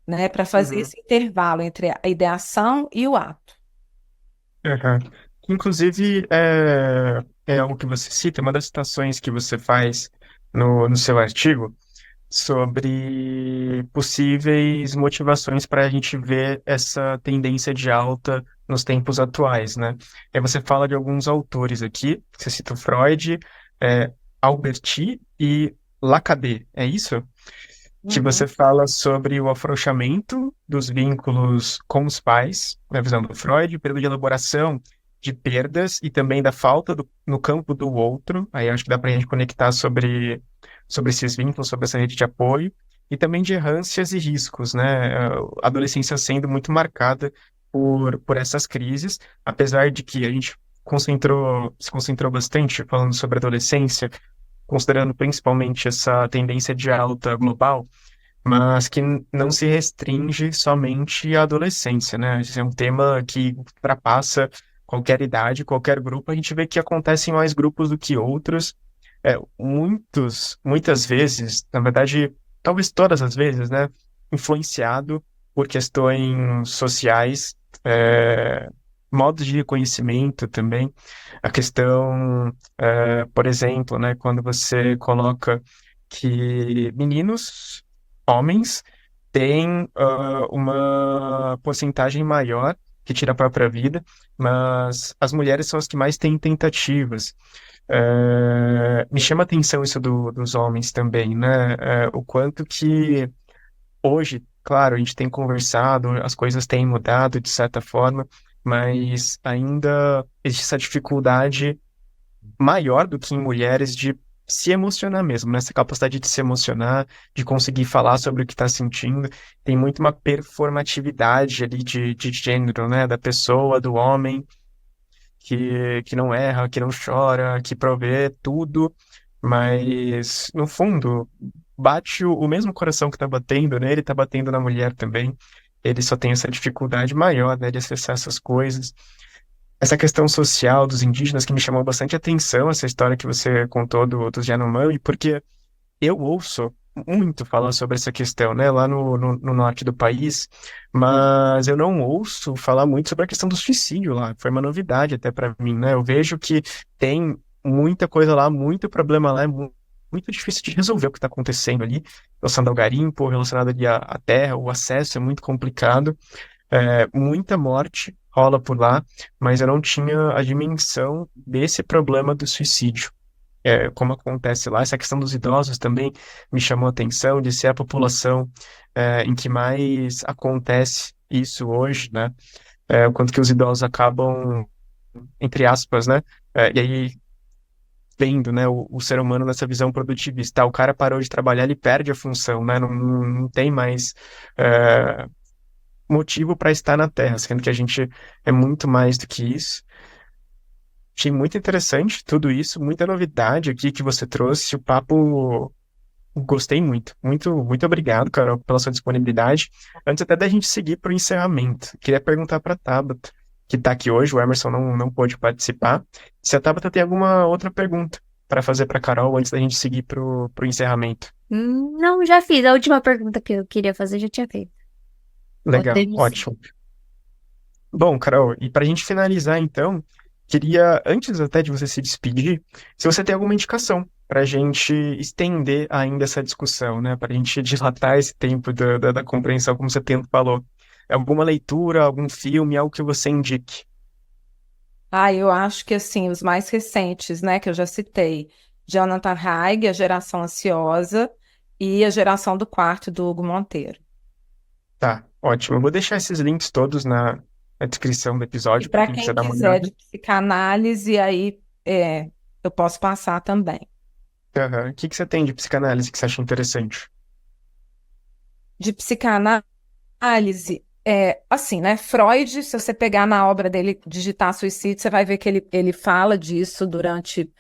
Speaker 3: né? Para fazer
Speaker 1: uhum,
Speaker 3: esse intervalo entre a ideação e o ato.
Speaker 1: uhum. Inclusive, é algo que você cita, uma das citações que você faz no seu artigo sobre possíveis motivações para a gente ver essa tendência de alta nos tempos atuais, né? Aí você fala de alguns autores aqui, você cita o Freud, Alberti e Lacan, é isso? Que você
Speaker 3: Uhum.
Speaker 1: fala sobre o afrouxamento dos vínculos com os pais, na visão do Freud, o período de elaboração de perdas e também da falta no campo do outro. Aí acho que dá para a gente conectar sobre esses vínculos, sobre essa rede de apoio, e também de errâncias e riscos, né? A adolescência sendo muito marcada por essas crises, apesar de que a gente se concentrou bastante falando sobre adolescência, considerando principalmente essa tendência de alta global, mas que não se restringe somente à adolescência, né? Esse é um tema que ultrapassa qualquer idade, qualquer grupo. A gente vê que acontece em mais grupos do que outros. Muitas vezes, na verdade, talvez todas as vezes, né? Influenciado por questões sociais, é, modos de reconhecimento também. A questão, por exemplo, né? Quando você coloca que meninos homens têm uma porcentagem maior que tira a própria vida, mas as mulheres são as que mais têm tentativas. Me chama a atenção isso dos homens também, né? O quanto que hoje, claro, a gente tem conversado, as coisas têm mudado de certa forma, mas ainda existe essa dificuldade maior do que em mulheres de se emocionar mesmo, né? Essa capacidade de se emocionar, de conseguir falar sobre o que está sentindo. Tem muito uma performatividade ali de gênero, né? Da pessoa, do homem, que não erra, que não chora, que provê tudo, mas no fundo bate o mesmo coração que está batendo nele, está batendo na mulher também. Ele só tem essa dificuldade maior, né, de acessar essas coisas. Essa questão social dos indígenas que me chamou bastante atenção, essa história que você contou dos Yanomami, porque eu ouço muito falar sobre essa questão, né, lá no norte do país, mas eu não ouço falar muito sobre a questão do suicídio lá. Foi uma novidade até para mim, né? Eu vejo que tem muita coisa lá, muito problema lá, é muito difícil de resolver o que está acontecendo ali, relacionado ao garimpo, relacionado ali à terra, o acesso é muito complicado. Muita morte rola por lá, mas eu não tinha a dimensão desse problema do suicídio. Como acontece lá, essa questão dos idosos também me chamou a atenção, de ser a população em que mais acontece isso hoje, né? O quanto que os idosos acabam, entre aspas, né? E aí vendo, né, o ser humano nessa visão produtivista. O cara parou de trabalhar, ele perde a função, né? Não tem mais é, motivo para estar na Terra, sendo que a gente é muito mais do que isso. Achei muito interessante tudo isso, muita novidade aqui que você trouxe. O papo, gostei muito. Muito, muito obrigado, Carol, pela sua disponibilidade. Antes até da gente seguir para o encerramento, queria perguntar para a Tabata. que está aqui hoje. O Emerson não pôde participar. Se a Tabata tem alguma outra pergunta para fazer para Carol antes da gente seguir pro encerramento.
Speaker 4: Não, já fiz. A última pergunta que eu queria fazer já tinha feito.
Speaker 1: Legal,
Speaker 4: Podemos sim.
Speaker 1: ótimo. Bom, Carol, e para a gente finalizar, então, queria, antes até de você se despedir, se você tem alguma indicação para a gente estender ainda essa discussão, né? Para a gente dilatar esse tempo da compreensão, como você tanto falou. Alguma leitura, algum filme, algo que você indique.
Speaker 3: Eu acho que assim, os mais recentes, né, que eu já citei, Jonathan Haig, A Geração Ansiosa e A Geração do Quarto, do Hugo Monteiro.
Speaker 1: Tá, ótimo. Eu vou deixar esses links todos na descrição do
Speaker 3: E
Speaker 1: episódio para
Speaker 3: para
Speaker 1: quem quiser
Speaker 3: quem
Speaker 1: dar uma
Speaker 3: quiser
Speaker 1: olhada.
Speaker 3: de psicanálise, aí eu posso passar também.
Speaker 1: Aham. O que que você tem de psicanálise que você acha interessante?
Speaker 3: De psicanálise, assim, né? Freud, se você pegar na obra dele, digitar suicídio, você vai ver que ele fala disso durante,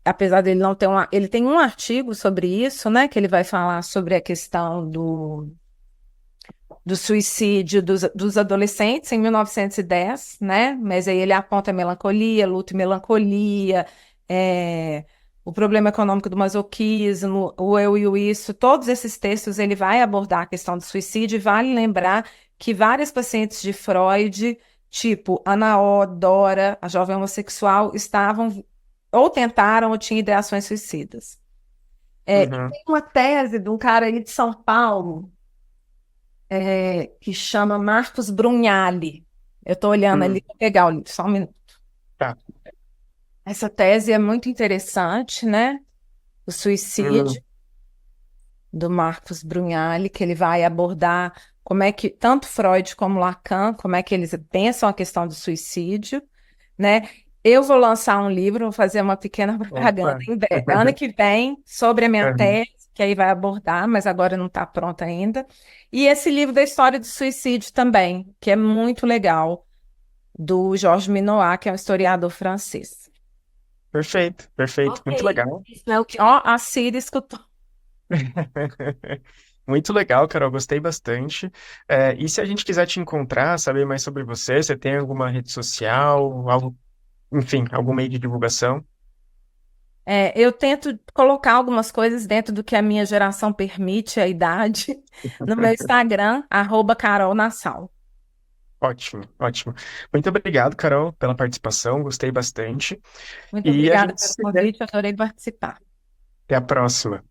Speaker 3: apesar dele não ter ele tem um artigo sobre isso, né? Que ele vai falar sobre a questão do suicídio dos adolescentes em 1910, né? Mas aí ele aponta melancolia, luto e melancolia, o problema econômico do masoquismo, o eu e o isso, todos esses textos ele vai abordar a questão do suicídio, e vale lembrar que várias pacientes de Freud, tipo Ana O, Dora, a jovem homossexual, estavam ou tentaram ou tinham ideações suicidas. E
Speaker 1: Uhum.
Speaker 3: tem uma tese de um cara aí de São Paulo, que chama Marcos Brunhali. Eu estou olhando ali
Speaker 1: Hum,
Speaker 3: para pegar o livro, só um minuto.
Speaker 1: tá.
Speaker 3: Essa tese é muito interessante, né? O
Speaker 1: Hum,
Speaker 3: suicídio do Marcos Brunhali, que ele vai abordar como é que, tanto Freud como Lacan, como é que eles pensam a questão do suicídio, né? Eu vou lançar um livro, vou fazer uma pequena propaganda
Speaker 1: opa.
Speaker 3: ano que vem sobre a minha
Speaker 1: Uhum.
Speaker 3: tese, que aí vai abordar, mas agora não está pronta ainda. E esse livro da história do suicídio também, que é muito legal, do Georges Minoat, que é um historiador francês.
Speaker 1: Perfeito, perfeito.
Speaker 3: Ok,
Speaker 1: Muito legal.
Speaker 3: isso é o que. Ó, a Cira escutou.
Speaker 1: Muito legal, Carol. Gostei bastante. E se a gente quiser te encontrar, saber mais sobre você, você tem alguma rede social, algo, enfim, algum meio de divulgação?
Speaker 3: Eu tento colocar algumas coisas dentro do que a minha geração permite, a idade, no meu Instagram, @carolnassau.
Speaker 1: Ótimo, ótimo. Muito obrigado, Carol, pela participação. Gostei bastante.
Speaker 3: Muito
Speaker 1: E a
Speaker 3: obrigada
Speaker 1: gente
Speaker 3: pelo
Speaker 1: se vê.
Speaker 3: convite, eu adorei participar.
Speaker 1: Até a próxima.